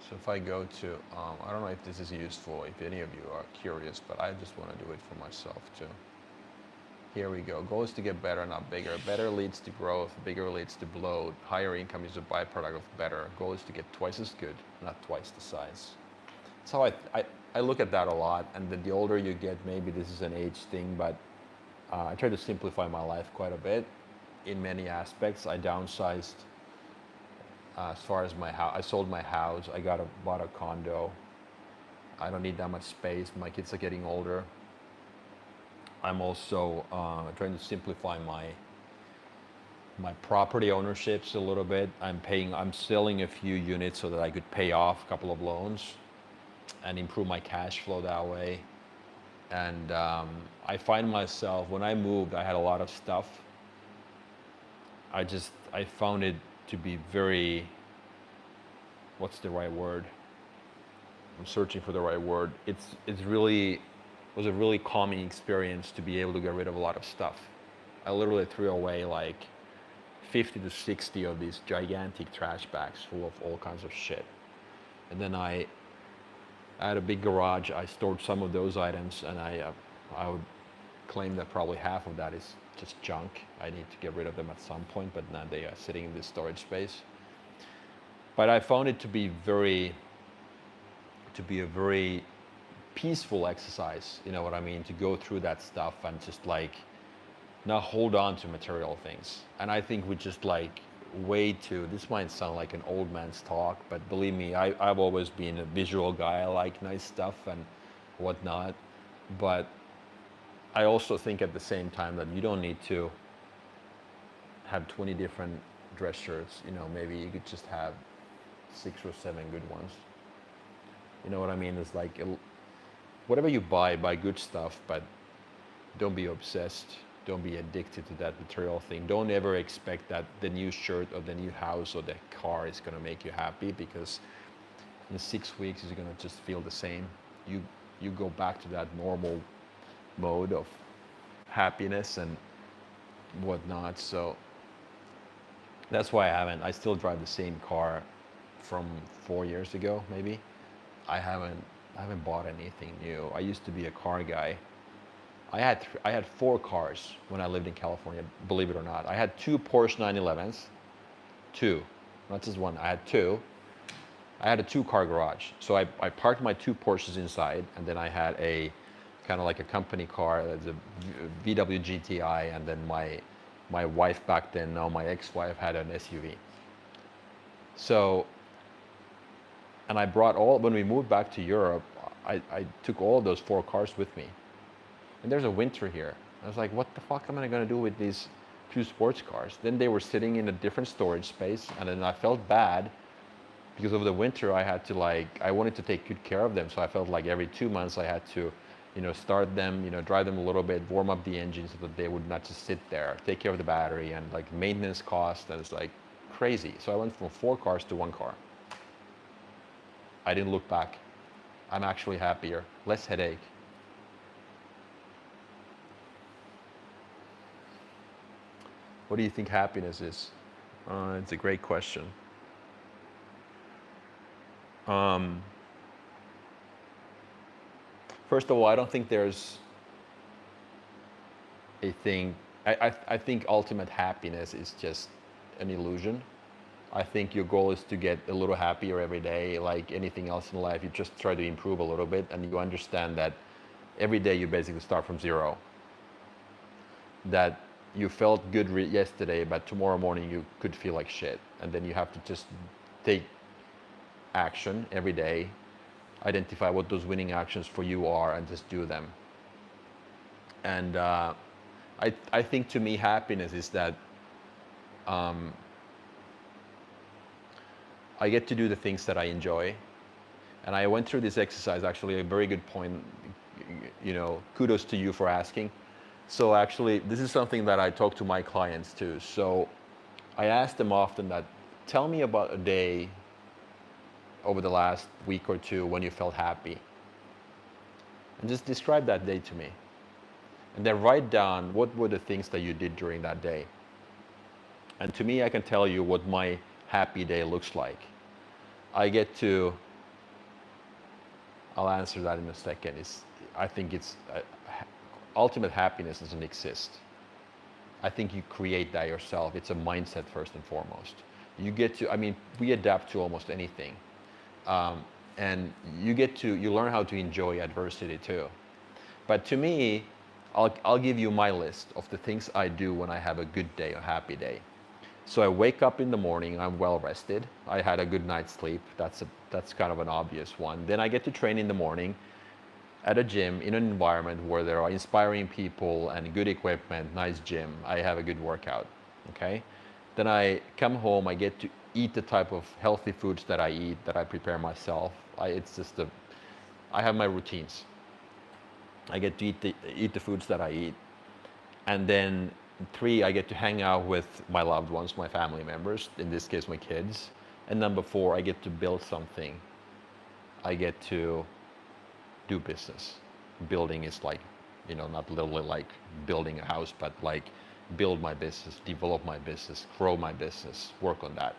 So if I go to, I don't know if this is useful, if any of you are curious, but I just want to do it for myself too. Here we go. Goal is to get better, not bigger. Better leads to growth. Bigger leads to bloat. Higher income is a byproduct of better. Goal is to get twice as good, not twice the size. That's how I look at that a lot. And then the older you get, maybe this is an age thing, but I try to simplify my life quite a bit in many aspects. I downsized As far as my house, I sold my house. Bought a condo. I don't need that much space. My kids are getting older. I'm also trying to simplify my property ownerships a little bit. I'm selling a few units so that I could pay off a couple of loans and improve my cash flow that way. And I find myself, when I moved, I had a lot of stuff. I found it to be very, what's the right word? I'm searching for the right word. It's really, was a really calming experience to be able to get rid of a lot of stuff. I literally threw away like 50 to 60 of these gigantic trash bags full of all kinds of shit. And then I had a big garage. I stored some of those items, and I would claim that probably half of that is just junk. I need to get rid of them at some point, but now they are sitting in this storage space. But I found it to be a very peaceful exercise, you know what I mean, to go through that stuff and just like not hold on to material things. And I think we just like this might sound like an old man's talk, but believe me, I've always been a visual guy. I like nice stuff and whatnot. But I also think at the same time that you don't need to have 20 different dress shirts. You know, maybe you could just have 6 or 7 good ones. You know what I mean? It's like, whatever you buy good stuff, but don't be obsessed. Don't be addicted to that material thing. Don't ever expect that the new shirt or the new house or the car is going to make you happy, because in 6 weeks you're going to just feel the same. You go back to that normal mode of happiness and whatnot. So that's why I still drive the same car from 4 years ago, maybe. I haven't bought anything new. I used to be a car guy. I had 4 cars when I lived in California, believe it or not. I had 2 Porsche 911s, 2, not just one. I had 2. I had a 2-car garage. So I parked my 2 Porsches inside, and then I had a kind of like a company car, that's a VW GTI, and then my wife back then, now my ex-wife, had an SUV. So, and I brought when we moved back to Europe, I took all of those 4 cars with me. And there's a winter here. I was like, what the fuck am I going to do with these 2 sports cars? Then they were sitting in a different storage space, and then I felt bad because of the winter. I wanted to take good care of them. So I felt like every 2 months I had to, start them, drive them a little bit, warm up the engine so that they would not just sit there, take care of the battery, and like maintenance costs. And it's like crazy. So I went from 4 cars to 1 car. I didn't look back. I'm actually happier, less headache. What do you think happiness is? It's a great question. First of all, I don't think there's a thing. I think ultimate happiness is just an illusion. I think your goal is to get a little happier every day. Like anything else in life, you just try to improve a little bit, and you understand that every day you basically start from zero. That you felt good yesterday, but tomorrow morning you could feel like shit. And then you have to just take action every day, identify what those winning actions for you are, and just do them. And I think, to me, happiness is that I get to do the things that I enjoy. And I went through this exercise, actually, a very good point. Kudos to you for asking. So actually, this is something that I talk to my clients too. So I ask them often that, tell me about a day over the last week or 2 when you felt happy. And just describe that day to me. And then write down what were the things that you did during that day. And to me, I can tell you what my happy day looks like. I'll answer that in a second. I think ultimate happiness doesn't exist. I think you create that yourself. It's a mindset first and foremost. We adapt to almost anything. And you learn how to enjoy adversity too. But to me, I'll give you my list of the things I do when I have a good day, a happy day. So I wake up in the morning, I'm well rested. I had a good night's sleep. That's kind of an obvious one. Then I get to train in the morning at a gym in an environment where there are inspiring people and good equipment, nice gym. I have a good workout. Okay? Then I come home, I get to eat the type of healthy foods that I eat, that I prepare myself. I have my routines. I get to eat the foods that I eat. And then three, I get to hang out with my loved ones, my family members, in this case, my kids. And number four, I get to build something. I get to do business. Building is like, not literally like building a house, but like build my business, develop my business, grow my business, work on that.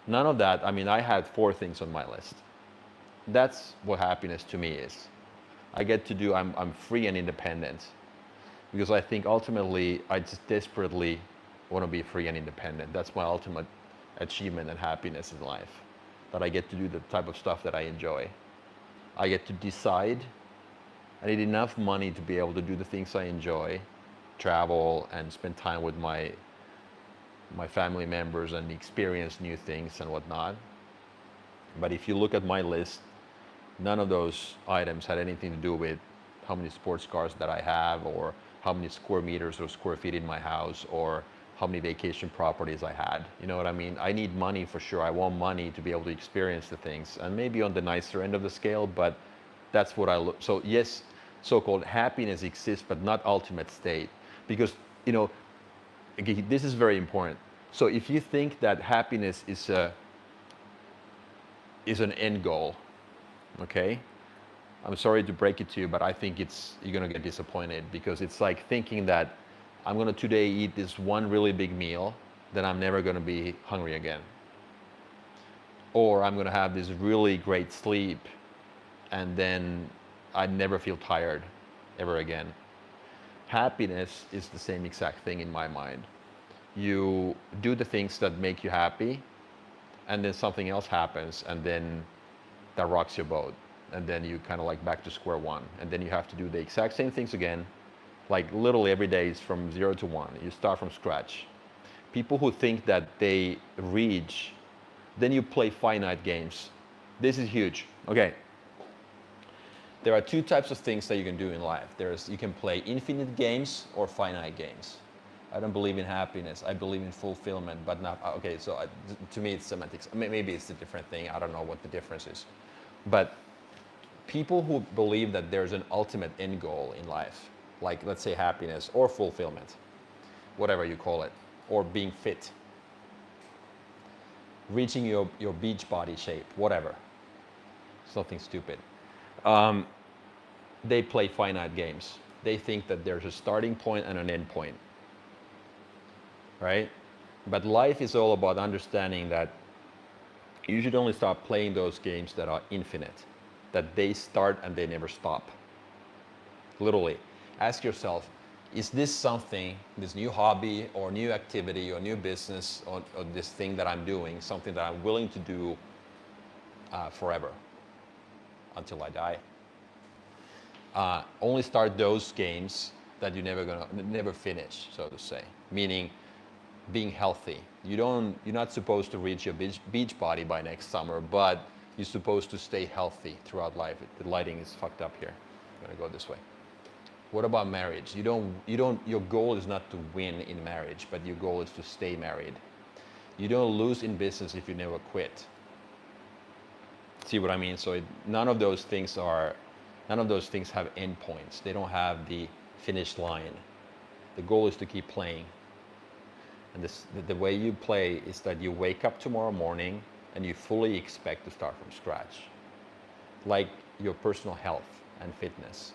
None of that, I had four things on my list. That's what happiness to me is. I get to do, I'm free and independent, because I think ultimately I just desperately want to be free and independent. That's my ultimate achievement and happiness in life, that I get to do the type of stuff that I enjoy. I get to decide. I need enough money to be able to do the things I enjoy, travel and spend time with my family members and experience new things and whatnot. But if you look at my list, none of those items had anything to do with how many sports cars that I have, or how many square meters or square feet in my house, or how many vacation properties I had. You know what I mean? I need money for sure. I want money to be able to experience the things, and maybe on the nicer end of the scale, but that's what I look. So yes, so-called happiness exists, but not ultimate state. Because, okay, this is very important. So if you think that happiness is an end goal, okay? I'm sorry to break it to you, but I think you're gonna get disappointed, because it's like thinking that I'm gonna today eat this one really big meal, then I'm never gonna be hungry again. Or I'm gonna have this really great sleep, and then I never feel tired ever again. Happiness is the same exact thing in my mind. You do the things that make you happy, and then something else happens, and then that rocks your boat. And then you kind of like back to square one. And then you have to do the exact same things again. Like literally every day is from 0 to 1. You start from scratch. People who think that they reach, then you play finite games. This is huge. Okay. There are two types of things that you can do in life. You can play infinite games or finite games. I don't believe in happiness. I believe in fulfillment, but not, okay, so to me it's semantics. Maybe it's a different thing. I don't know what the difference is. But people who believe that there's an ultimate end goal in life, like let's say happiness or fulfillment, whatever you call it, or being fit, reaching your beach body shape, whatever, something stupid. They play finite games. They think that there's a starting point and an end point, right? But life is all about understanding that you should only start playing those games that are infinite, that they start and they never stop. Literally, ask yourself, is this something, this new hobby or new activity or new business or this thing that I'm doing, something that I'm willing to do forever until I die? Only start those games that you're never finish, so to say. Meaning, being healthy. You're not supposed to reach your beach body by next summer, but you're supposed to stay healthy throughout life. The lighting is fucked up here. I'm gonna go this way. What about marriage? Your goal is not to win in marriage, but your goal is to stay married. You don't lose in business if you never quit. See what I mean? So none of those things have endpoints. They don't have the finish line. The goal is to keep playing. And the way you play is that you wake up tomorrow morning and you fully expect to start from scratch. Like your personal health and fitness.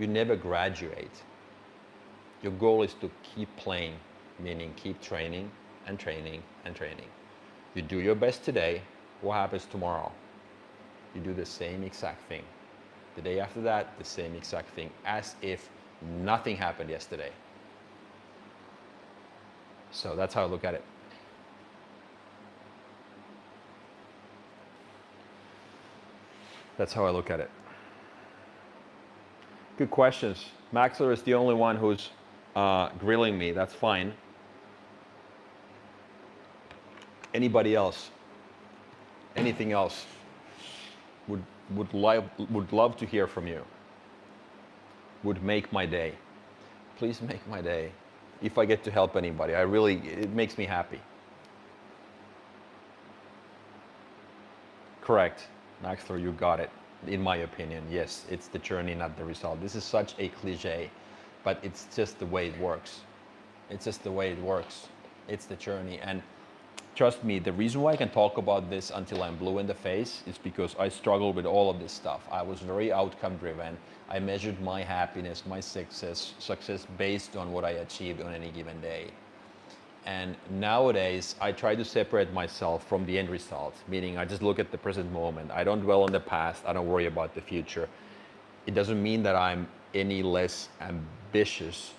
You never graduate. Your goal is to keep playing, meaning keep training and training and training. You do your best today. What happens tomorrow? You do the same exact thing. The day after that, the same exact thing, as if nothing happened yesterday. So that's how I look at it. That's how I look at it. Good questions. Maxler is the only one who's grilling me. That's fine. Anybody else? Anything else? Would would love to hear from you. Would make my day. Please make my day. If I get to help anybody, it makes me happy. Correct. Maxler, you got it. In my opinion, yes, it's the journey, not the result. This is such a cliche, but it's just the way it works. It's just the way it works. It's the journey. And trust me, the reason why I can talk about this until I'm blue in the face is because I struggled with all of this stuff. I was very outcome driven. I measured my happiness, my success based on what I achieved on any given day. And nowadays, I try to separate myself from the end result, meaning I just look at the present moment. I don't dwell on the past. I don't worry about the future. It doesn't mean that I'm any less ambitious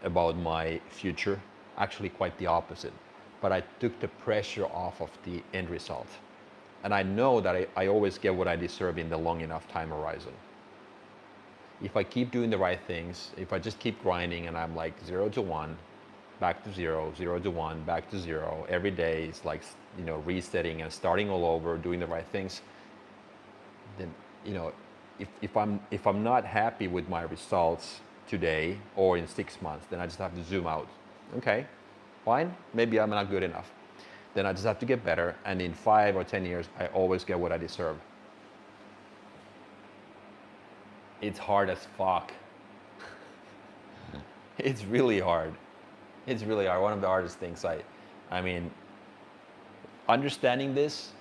about my future. Actually, quite the opposite. But I took the pressure off of the end result. And I know that I always get what I deserve in the long enough time horizon. If I keep doing the right things, if I just keep grinding and I'm like 0 to 1, back to 0, 0 to 1, back to 0, every day is like, resetting and starting all over, doing the right things, then, if I'm not happy with my results today or in 6 months, then I just have to zoom out. Okay, fine, maybe I'm not good enough. Then I just have to get better, and in 5 or 10 years, I always get what I deserve. It's hard as fuck. It's really hard. It's really hard. One of the hardest things. I mean, understanding this,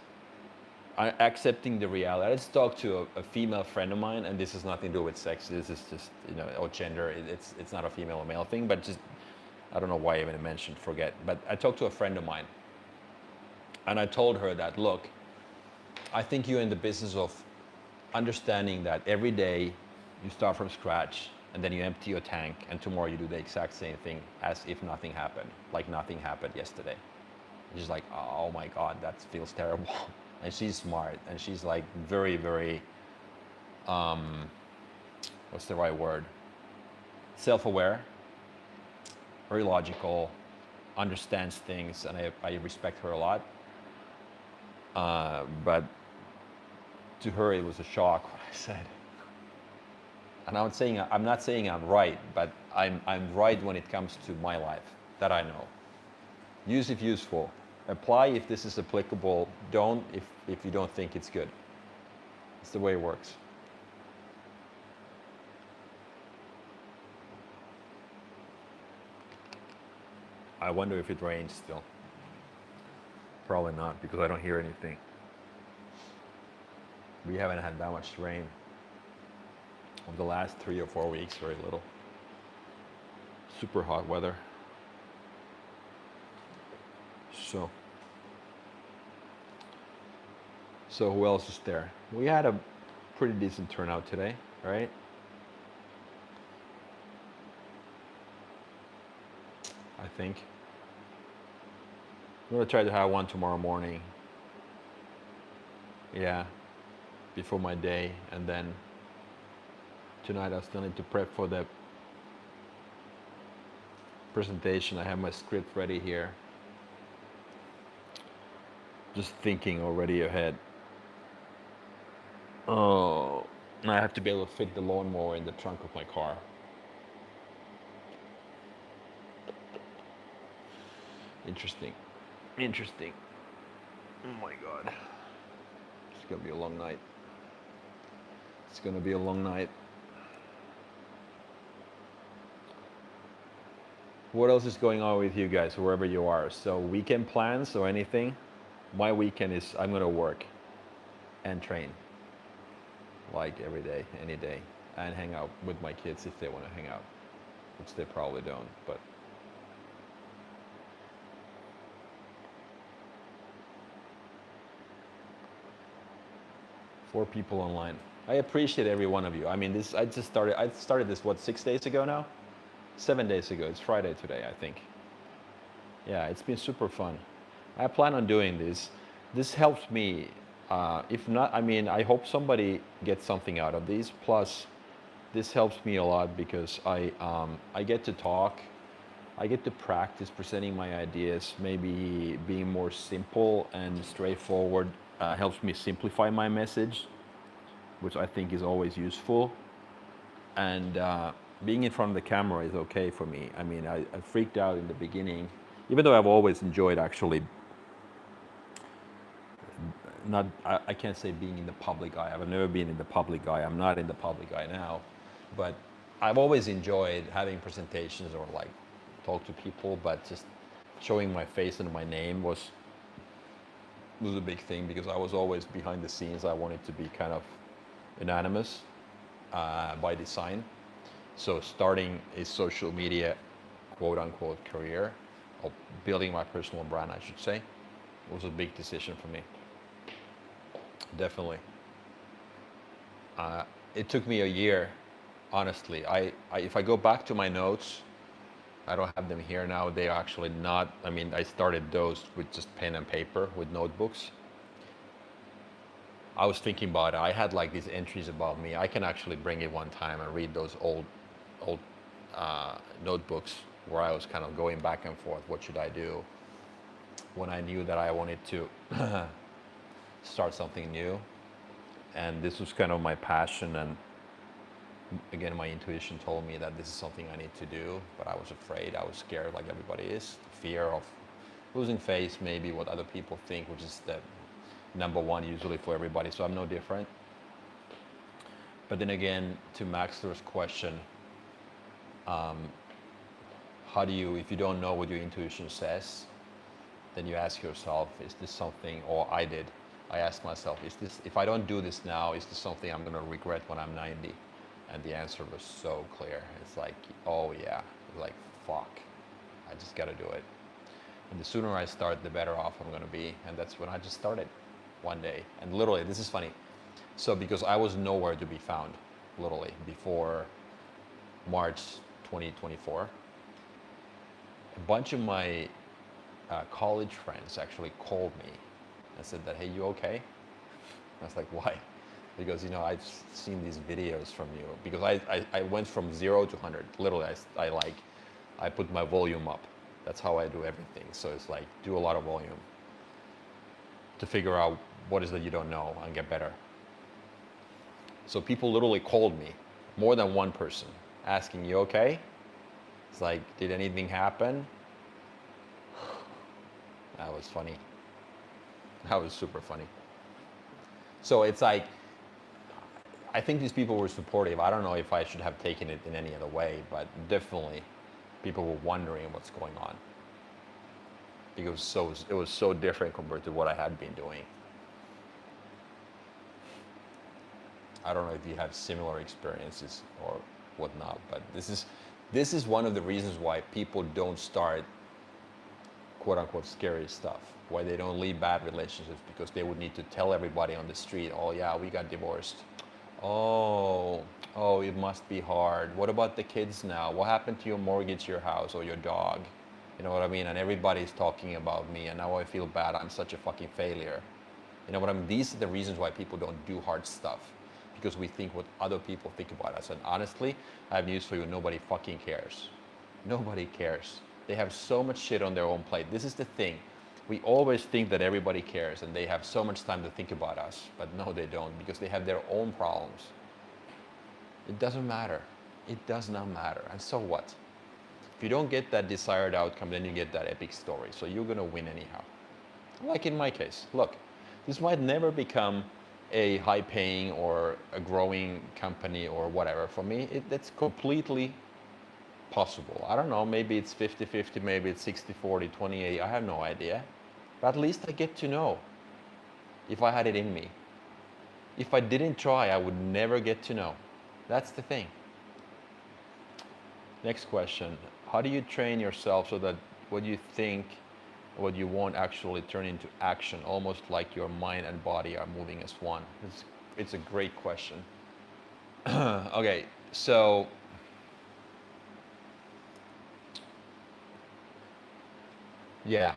accepting the reality. I just talked to a female friend of mine, and this has nothing to do with sex. This is just, or gender. It's not a female or male thing, but just, I don't know why I even mentioned, forget. But I talked to a friend of mine, and I told her that, look, I think you're in the business of understanding that every day you start from scratch, and then you empty your tank, and tomorrow you do the exact same thing as if nothing happened, like nothing happened yesterday. She's like, oh my God, that feels terrible. And she's smart, and she's like very, very, what's the right word? Self-aware, very logical, understands things, and I respect her a lot. But to her, it was a shock what I said. And I'm not saying I'm right, but I'm right when it comes to my life, that I know. Use if useful. Apply if this is applicable. Don't if you don't think it's good. It's the way it works. I wonder if it rains still. Probably not, because I don't hear anything. We haven't had that much rain. Over the last 3 or 4 weeks, very little. Super hot weather. So who else is there? We had a pretty decent turnout today, right? I think. I'm gonna try to have one tomorrow morning. Yeah, before my day, and then tonight I still need to prep for the presentation. I have my script ready here. Just thinking already ahead. Oh, I have to be able to fit the lawnmower in the trunk of my car. Interesting. Oh my God. It's gonna be a long night. What else is going on with you guys, wherever you are? So weekend plans or anything? My weekend is I'm gonna work and train, like every day, any day, and hang out with my kids if they want to hang out, which they probably don't, but. Four people online. I appreciate every one of you. I mean, I started this, 6 days ago now? 7 days ago. It's Friday today, I think. Yeah, it's been super fun. I plan on doing this. This helps me. If not, I mean, I hope somebody gets something out of these. Plus, this helps me a lot because I get to talk I get to practice presenting my ideas, maybe being more simple and straightforward helps me simplify my message, which I think is always useful. And being in front of the camera is okay for me. I mean, I freaked out in the beginning, even though I've always enjoyed actually not, I can't say being in the public eye. I've never been in the public eye. I'm not in the public eye now, but I've always enjoyed having presentations or like talk to people, but just showing my face and my name was a big thing because I was always behind the scenes. I wanted to be kind of anonymous by design. So starting a social media quote unquote career, or building my personal brand, I should say, was a big decision for me. Definitely. It took me a year, honestly. If I go back to my notes, I don't have them here now. They are actually not, I mean, I started those with just pen and paper with notebooks. I was thinking about it. I had like these entries about me. I can actually bring it one time and read those old notebooks where I was kind of going back and forth. What should I do? When I knew that I wanted to start something new. And this was kind of my passion. And again, my intuition told me that this is something I need to do, but I was afraid. I was scared, like everybody is. Fear of losing face, maybe what other people think, which is the number one usually for everybody. So I'm no different. But then again, to Maxler's question, how do you, if you don't know what your intuition says, then you ask yourself, is this something, or I asked myself, is this, if I don't do this now, is this something I'm going to regret when I'm 90? And the answer was so clear. It's like, oh yeah, like, fuck, I just got to do it. And the sooner I start, the better off I'm going to be. And that's when I just started one day. And literally, this is funny. So because I was nowhere to be found, literally, before March 2024, a bunch of my college friends actually called me and said that, hey, you okay? I was like, why? Because, you know, I've seen these videos from you. Because I went from 0 to 100. Literally, I put my volume up. That's how I do everything. So it's like, do a lot of volume to figure out what is that you don't know and get better. So people literally called me, more than one person, asking, you okay? It's like, did anything happen? That was funny. That was super funny. So it's like, I think these people were supportive. I don't know if I should have taken it in any other way, but definitely people were wondering what's going on. Because it was so different compared to what I had been doing. I don't know if you have similar experiences or whatnot, but this is one of the reasons why people don't start quote unquote scary stuff, why they don't leave bad relationships, because they would need to tell everybody on the street, oh yeah, we got divorced. Oh, it must be hard. What about the kids now? What happened to your mortgage, your house, or your dog? You know what I mean? And everybody's talking about me, and now I feel bad. I'm such a fucking failure. You know what I mean? These are the reasons why people don't do hard stuff, because we think what other people think about us. And honestly, I have news for you. Nobody fucking cares. Nobody cares. They have so much shit on their own plate. This is the thing. We always think that everybody cares and they have so much time to think about us, but no, they don't, because they have their own problems. It doesn't matter. It does not matter. And so what? If you don't get that desired outcome, then you get that epic story. So you're going to win anyhow. Like in my case, look, this might never become a high-paying or a growing company or whatever. For me, it's completely possible. I don't know, maybe it's 50-50, maybe it's 60-40, 28, I have no idea. But at least I get to know if I had it in me. If I didn't try, I would never get to know. That's the thing. Next question. How do you train yourself so that what you think, what you want actually turn into action, almost like your mind and body are moving as one? It's a great question. Okay, so yeah.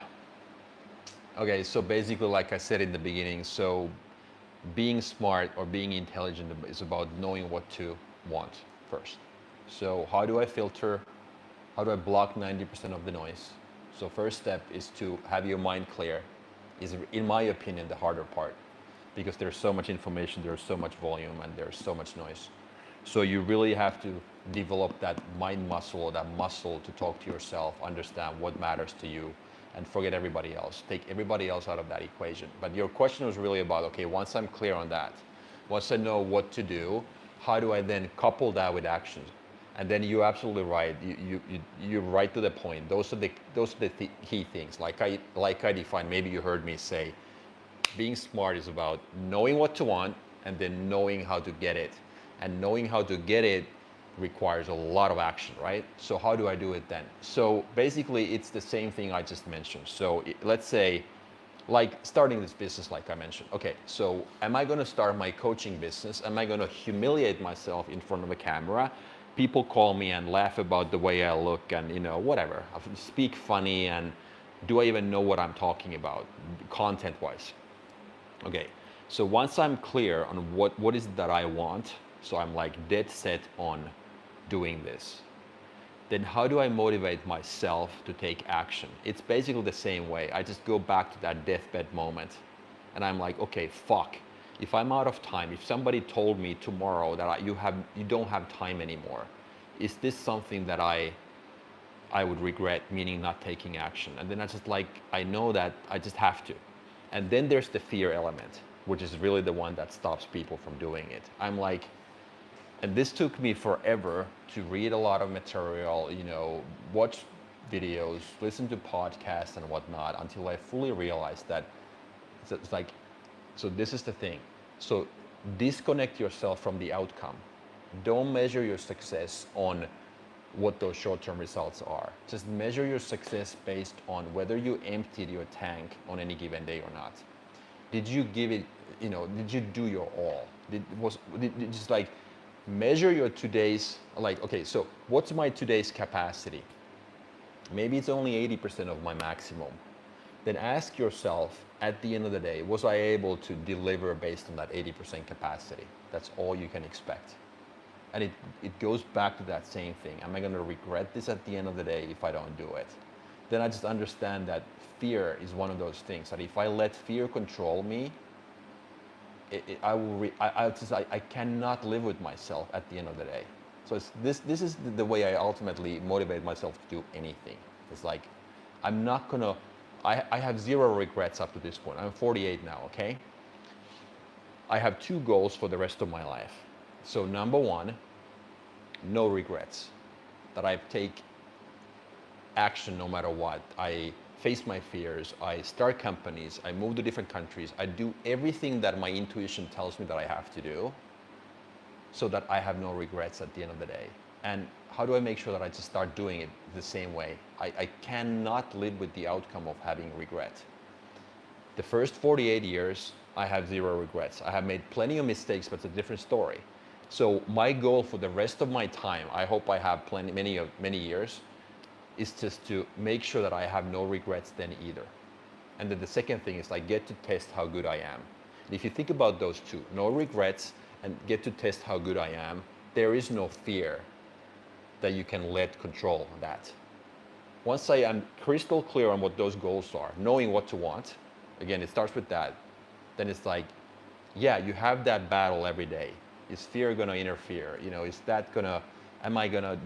Okay, so basically, like I said in the beginning, so being smart or being intelligent is about knowing what to want first. So how do I filter How do I block 90% of the noise? So first step is to have your mind clear, is in my opinion the harder part, because there's so much information, there's so much volume, and there's so much noise. So you really have to develop that mind muscle, or that muscle to talk to yourself, understand what matters to you, and forget everybody else. Take everybody else out of that equation. But your question was really about, okay, once I'm clear on that, once I know what to do, how do I then couple that with actions? And then you're absolutely right. You're right to the point. Those are the key things. Like I defined. Maybe you heard me say, being smart is about knowing what to want and then knowing how to get it. And knowing how to get it requires a lot of action, right? So how do I do it then? So basically, it's the same thing I just mentioned. So let's say, like starting this business, like I mentioned. Okay, so am I going to start my coaching business? Am I going to humiliate myself in front of a camera? People call me and laugh about the way I look and, whatever. I speak funny, and do I even know what I'm talking about content-wise? Okay, so once I'm clear on what is it that I want, so I'm like dead set on doing this, then how do I motivate myself to take action? It's basically the same way. I just go back to that deathbed moment and I'm like, okay, fuck. If I'm out of time, if somebody told me tomorrow that you don't have time anymore, is this something that I would regret, meaning not taking action? And then I know that I just have to. And then there's the fear element, which is really the one that stops people from doing it. I'm like, and this took me forever to read a lot of material, watch videos, listen to podcasts and whatnot, until I fully realized that it's like, so this is the thing. So disconnect yourself from the outcome. Don't measure your success on what those short-term results are. Just measure your success based on whether you emptied your tank on any given day or not. Did you give it, did you do your all? Just like measure your today's, like, okay, so what's my today's capacity? Maybe it's only 80% of my maximum. Then ask yourself at the end of the day, was I able to deliver based on that 80% capacity? That's all you can expect. And it goes back to that same thing. Am I going to regret this at the end of the day if I don't do it? Then I just understand that fear is one of those things that if I let fear control me, I cannot live with myself at the end of the day. So this is the way I ultimately motivate myself to do anything. It's like, I'm not gonna, I have zero regrets up to this point. I'm 48 now, okay? I have two goals for the rest of my life. So number one, no regrets. That I take action no matter what. I face my fears, I start companies, I move to different countries, I do everything that my intuition tells me that I have to do, so that I have no regrets at the end of the day. And how do I make sure that I just start doing it the same way? I cannot live with the outcome of having regret. The first 48 years, I have zero regrets. I have made plenty of mistakes, but it's a different story. So my goal for the rest of my time, I hope I have many years, is just to make sure that I have no regrets then either. And then the second thing is I get to test how good I am. And if you think about those two, no regrets and get to test how good I am, there is no fear that you can let control that. Once I am crystal clear on what those goals are, knowing what to want, again, it starts with that, then it's like, yeah, you have that battle every day. Is fear gonna interfere? Is that gonna,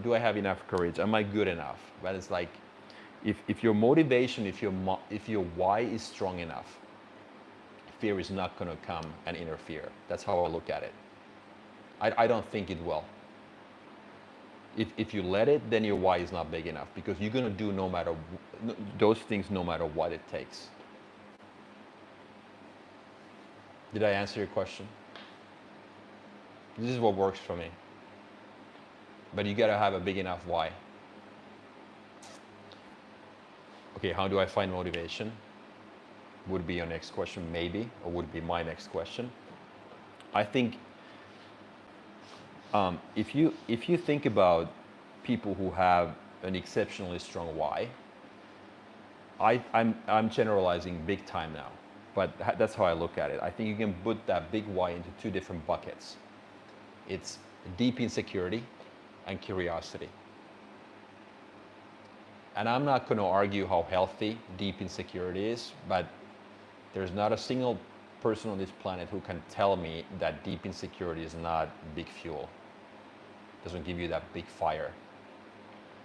do I have enough courage? Am I good enough? But it's like, if your motivation, if your why is strong enough, fear is not gonna come and interfere. That's how I look at it. I don't think it will. If you let it, then your why is not big enough, because you're gonna do those things no matter what it takes. Did I answer your question? This is what works for me. But you gotta have a big enough why. Okay, how do I find motivation? Would be your next question, maybe, or would be my next question. I think if you think about people who have an exceptionally strong why, I'm generalizing big time now, but that's how I look at it. I think you can put that big why into two different buckets. It's deep insecurity and curiosity. And I'm not going to argue how healthy deep insecurity is, but there's not a single person on this planet who can tell me that deep insecurity is not big fuel. Doesn't give you that big fire.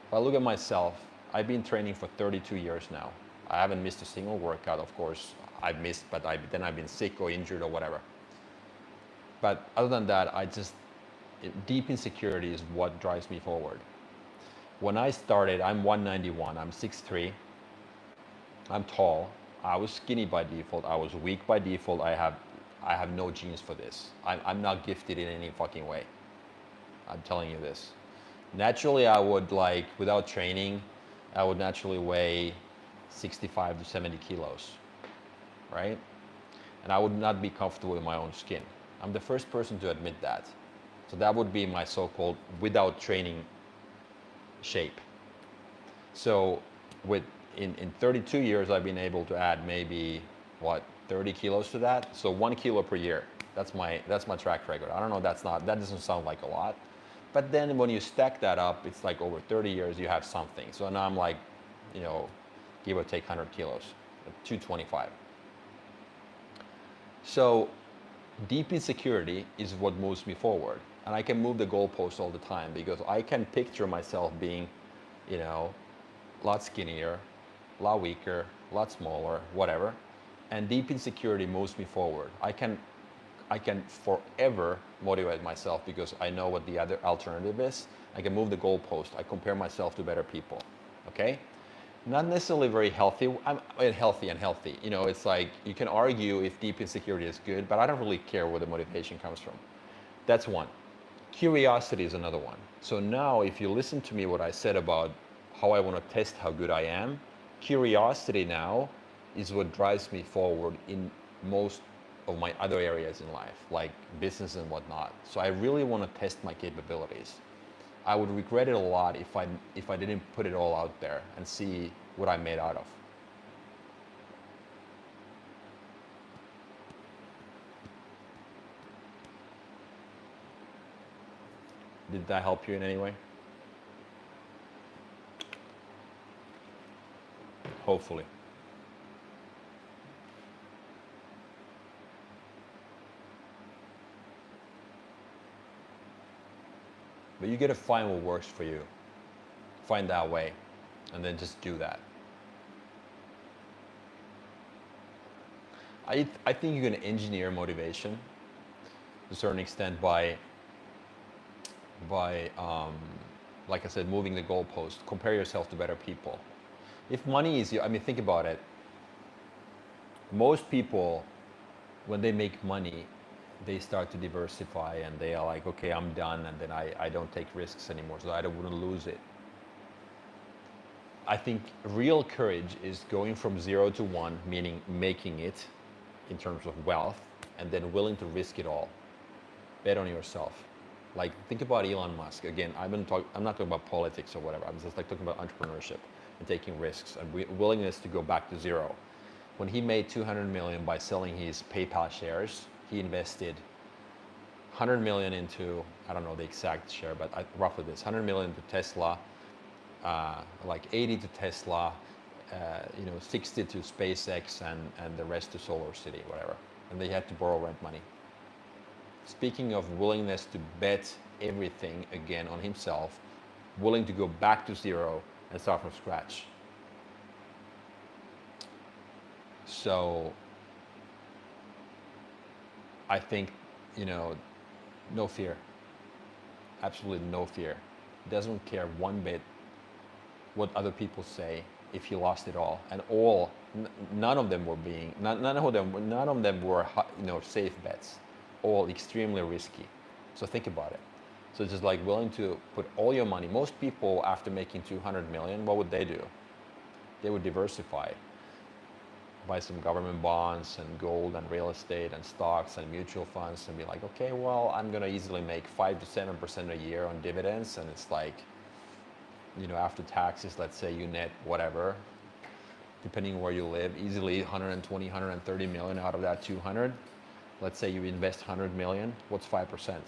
If I look at myself, I've been training for 32 years now. I haven't missed a single workout, of course. I've missed, but then I've been sick or injured or whatever. But other than that, deep insecurity is what drives me forward. When I started, I'm 191, I'm 6'3", I'm tall, I was skinny by default, I was weak by default, I have no genes for this. I'm not gifted in any fucking way. I'm telling you this. Naturally, I would without training, I would naturally weigh 65 to 70 kilos, right? And I would not be comfortable in my own skin. I'm the first person to admit that. So that would be my so-called without training shape. So in 32 years, I've been able to add maybe 30 kilos to that. So 1 kilo per year. That's my track record. I don't know. That doesn't sound like a lot, but then when you stack that up, it's like over 30 years you have something. So now I'm like, give or take 100 kilos, 225. So deep insecurity is what moves me forward. And I can move the goalpost all the time because I can picture myself being, a lot skinnier, a lot weaker, a lot smaller, whatever. And deep insecurity moves me forward. I can forever motivate myself because I know what the other alternative is. I can move the goalpost. I compare myself to better people. Okay? Not necessarily very healthy. I'm healthy and healthy. It's like you can argue if deep insecurity is good, but I don't really care where the motivation comes from. That's one. Curiosity is another one. So now if you listen to me what I said about how I want to test how good I am, curiosity now is what drives me forward in most of my other areas in life, like business and whatnot. So I really want to test my capabilities. I would regret it a lot if I didn't put it all out there and see what I'm made out of. Did that help you in any way? Hopefully. But you gotta find what works for you. Find that way, and then just do that. I think you can engineer motivation to a certain extent by like I said, moving the goalpost. Compare yourself to better people. If money is think about it. Most people, when they make money, they start to diversify and they are like, okay, I'm done, and then I don't take risks anymore, so I don't want to lose it. I think real courage is going from 0 to 1, meaning making it in terms of wealth, and then willing to risk it all. Bet on yourself. Like, think about Elon Musk. Again, I'm not talking about politics or whatever. I'm just talking about entrepreneurship and taking risks and willingness to go back to 0. When he made 200 million by selling his PayPal shares, he invested 100 million into, I don't know the exact share, but roughly this, 100 million to Tesla, like 80 to Tesla, 60 to SpaceX, and the rest to Solar City, whatever. And they had to borrow rent money. Speaking of willingness to bet everything again on himself, willing to go back to 0 and start from scratch. So I think, no fear. Absolutely no fear. Doesn't care one bit what other people say if he lost it all. And none of them were safe bets. All extremely risky. So think about it. So just like willing to put all your money. Most people, after making 200 million, what would they do? They would diversify. Buy some government bonds and gold and real estate and stocks and mutual funds and be like, okay, well, I'm going to easily make 5 to 7% a year on dividends. And it's like, after taxes, let's say you net whatever, depending where you live, easily 120, 130 million out of that 200. Let's say you invest 100 million. What's 5%?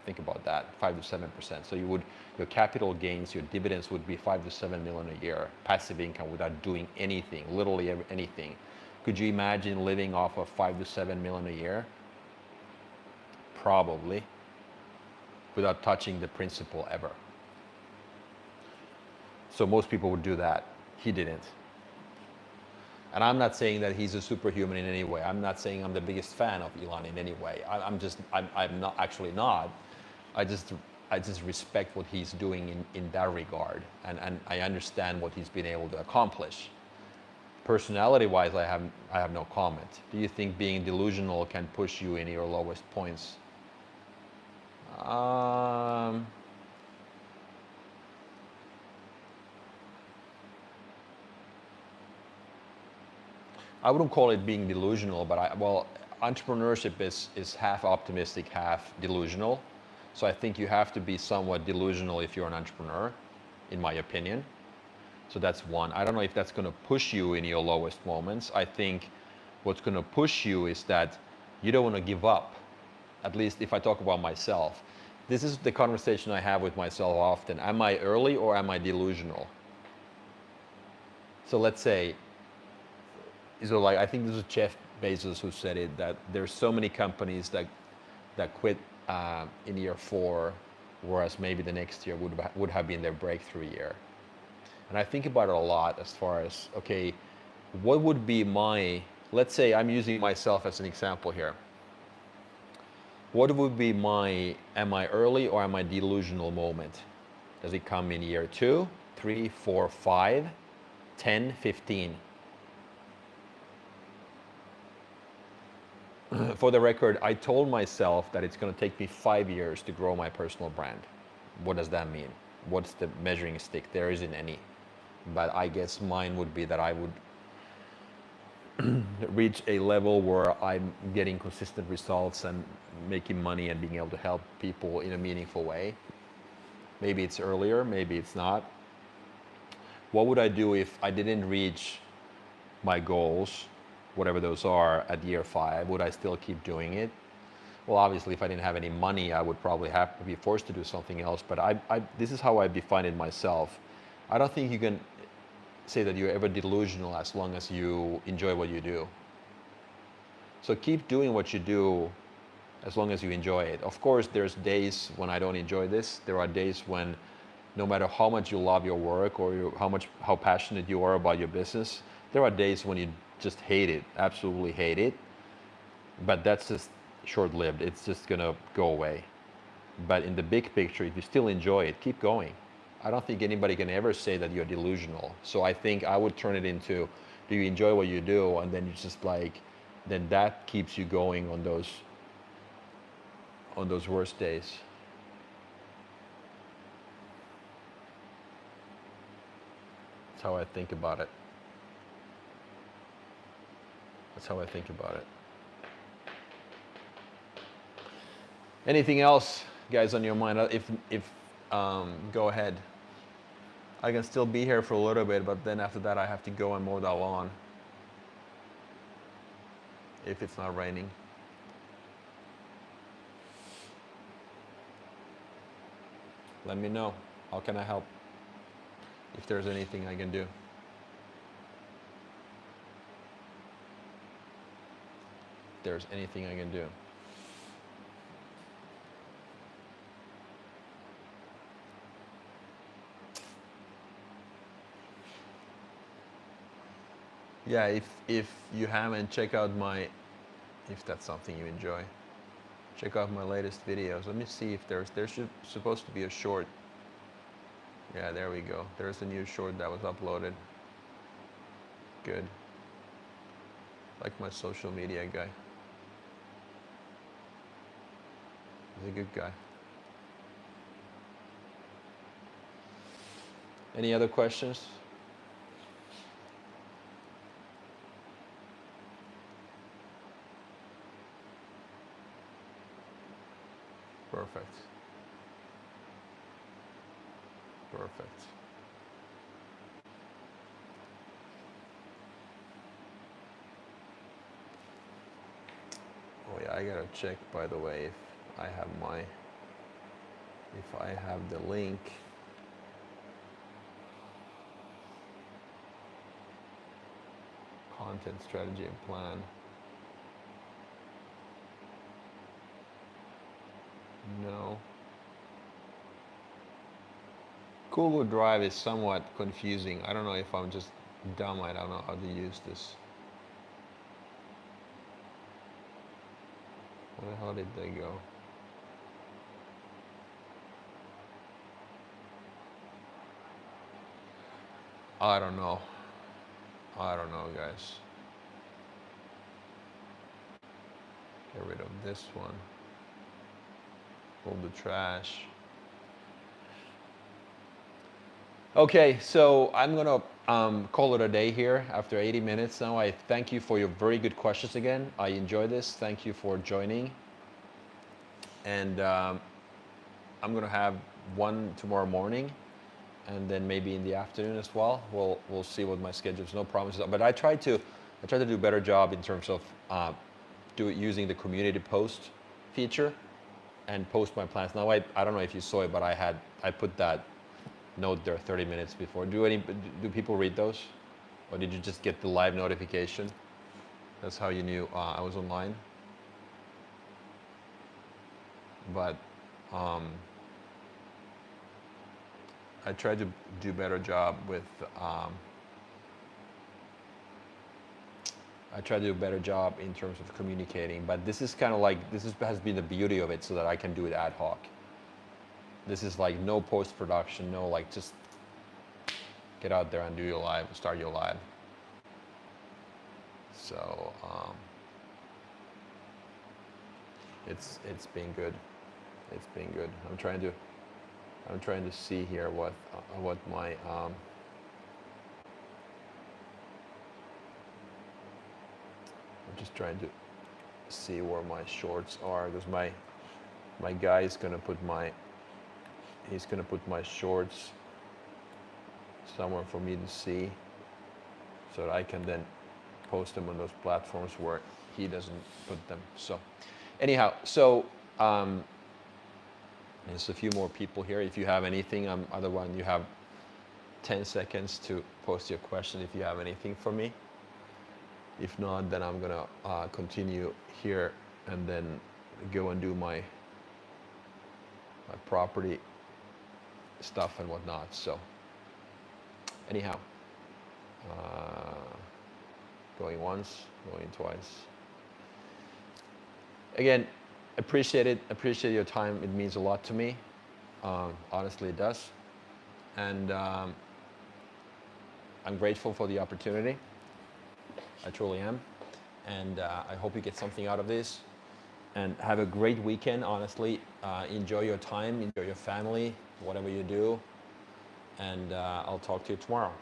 Think about that, 5 to 7%. So your capital gains, your dividends would be 5 to 7 million a year, passive income without doing anything, literally anything. Could you imagine living off of 5 to 7 million a year? Probably, without touching the principal ever. So most people would do that. He didn't. And I'm not saying that he's a superhuman in any way. I'm not saying I'm the biggest fan of Elon in any way. I'm not actually not. I just respect what he's doing in that regard. And I understand what he's been able to accomplish. Personality-wise, I have no comment. Do you think being delusional can push you in your lowest points? I wouldn't call it being delusional, but entrepreneurship is half optimistic, half delusional. So I think you have to be somewhat delusional if you're an entrepreneur, in my opinion. So that's one. I don't know if that's going to push you in your lowest moments. I think what's going to push you is that you don't want to give up. At least if I talk about myself. This is the conversation I have with myself often. Am I early or am I delusional? So let's say, so like I think this is Jeff Bezos who said it, that there's so many companies that quit in year 4, whereas maybe the next year would have been their breakthrough year. And I think about it a lot as far as, okay, what would be let's say I'm using myself as an example here. What would be am I early or am I delusional moment? Does it come in year 2, 3, 4, 5, 10, 15? For the record, I told myself that it's going to take me 5 years to grow my personal brand. What does that mean? What's the measuring stick? There isn't any. But I guess mine would be that I would reach a level where I'm getting consistent results and making money and being able to help people in a meaningful way. Maybe it's earlier, maybe it's not. What would I do if I didn't reach my goals, whatever those are, at year 5? Would I still keep doing it? Well, obviously, if I didn't have any money, I would probably have to be forced to do something else. But this is how I define it myself. I don't think you can say that you're ever delusional as long as you enjoy what you do. So keep doing what you do as long as you enjoy it. Of course, there's days when I don't enjoy this. There are days when no matter how much you love your work or how passionate you are about your business, there are days when you just hate it, absolutely hate it. But that's just short-lived. It's just gonna go away. But in the big picture, if you still enjoy it, keep going. I don't think anybody can ever say that you're delusional. So I think I would turn it into, do you enjoy what you do? And then you just then that keeps you going on those worst days. That's how I think about it. That's how I think about it. Anything else, guys, on your mind? If go ahead. I can still be here for a little bit, but then after that I have to go and mow that lawn. If it's not raining. Let me know. How can I help? If there's anything I can do. If there's anything I can do. Yeah, if you haven't, check out if that's something you enjoy, check out my latest videos. Let me see if there's supposed to be a short. Yeah, there we go. There's a new short that was uploaded. Good. Like my social media guy. He's a good guy. Any other questions? Perfect. Perfect. Oh yeah, I gotta check, by the way, if I have my if I have the link. Content strategy and plan. No. Google Drive is somewhat confusing. I don't know if I'm just dumb. I don't know how to use this. Where the hell did they go? I don't know. I don't know, guys. Get rid of this one. Pull the trash. Okay, so I'm gonna call it a day here after 80 minutes now. I thank you for your very good questions again. I enjoyed this. Thank you for joining. And I'm gonna have one tomorrow morning, and then maybe in the afternoon as well. We'll see what my schedule is. No promises, but I try to do a better job in terms of using the community post feature and post my plans. Now I don't know if you saw it, but I put that note there 30 minutes before. Do people read those, or did you just get the live notification? That's how you knew I was online. But I tried to do a better job with. I try to do a better job in terms of communicating, but this is kind of like has been the beauty of it, so that I can do it ad hoc. This is like no post-production, no, like just get out there and do your live, start your live. So it's been good. It's been good. I'm trying to see here what my I'm just trying to see where my shorts are, because my guy is gonna put my shorts somewhere for me to see, so that I can then post them on those platforms where he doesn't put them. So anyhow, so there's a few more people here. If you have anything, otherwise you have 10 seconds to post your question if you have anything for me. If not, then I'm gonna continue here and then go and do my property stuff and whatnot. So anyhow, going once, going twice. Again, appreciate it. Appreciate your time. It means a lot to me. Honestly, it does. And I'm grateful for the opportunity. I truly am. And I hope you get something out of this. And have a great weekend, honestly. Enjoy your time, enjoy your family, whatever you do. And I'll talk to you tomorrow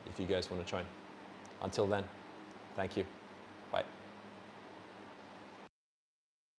if you guys want to join. Until then, thank you.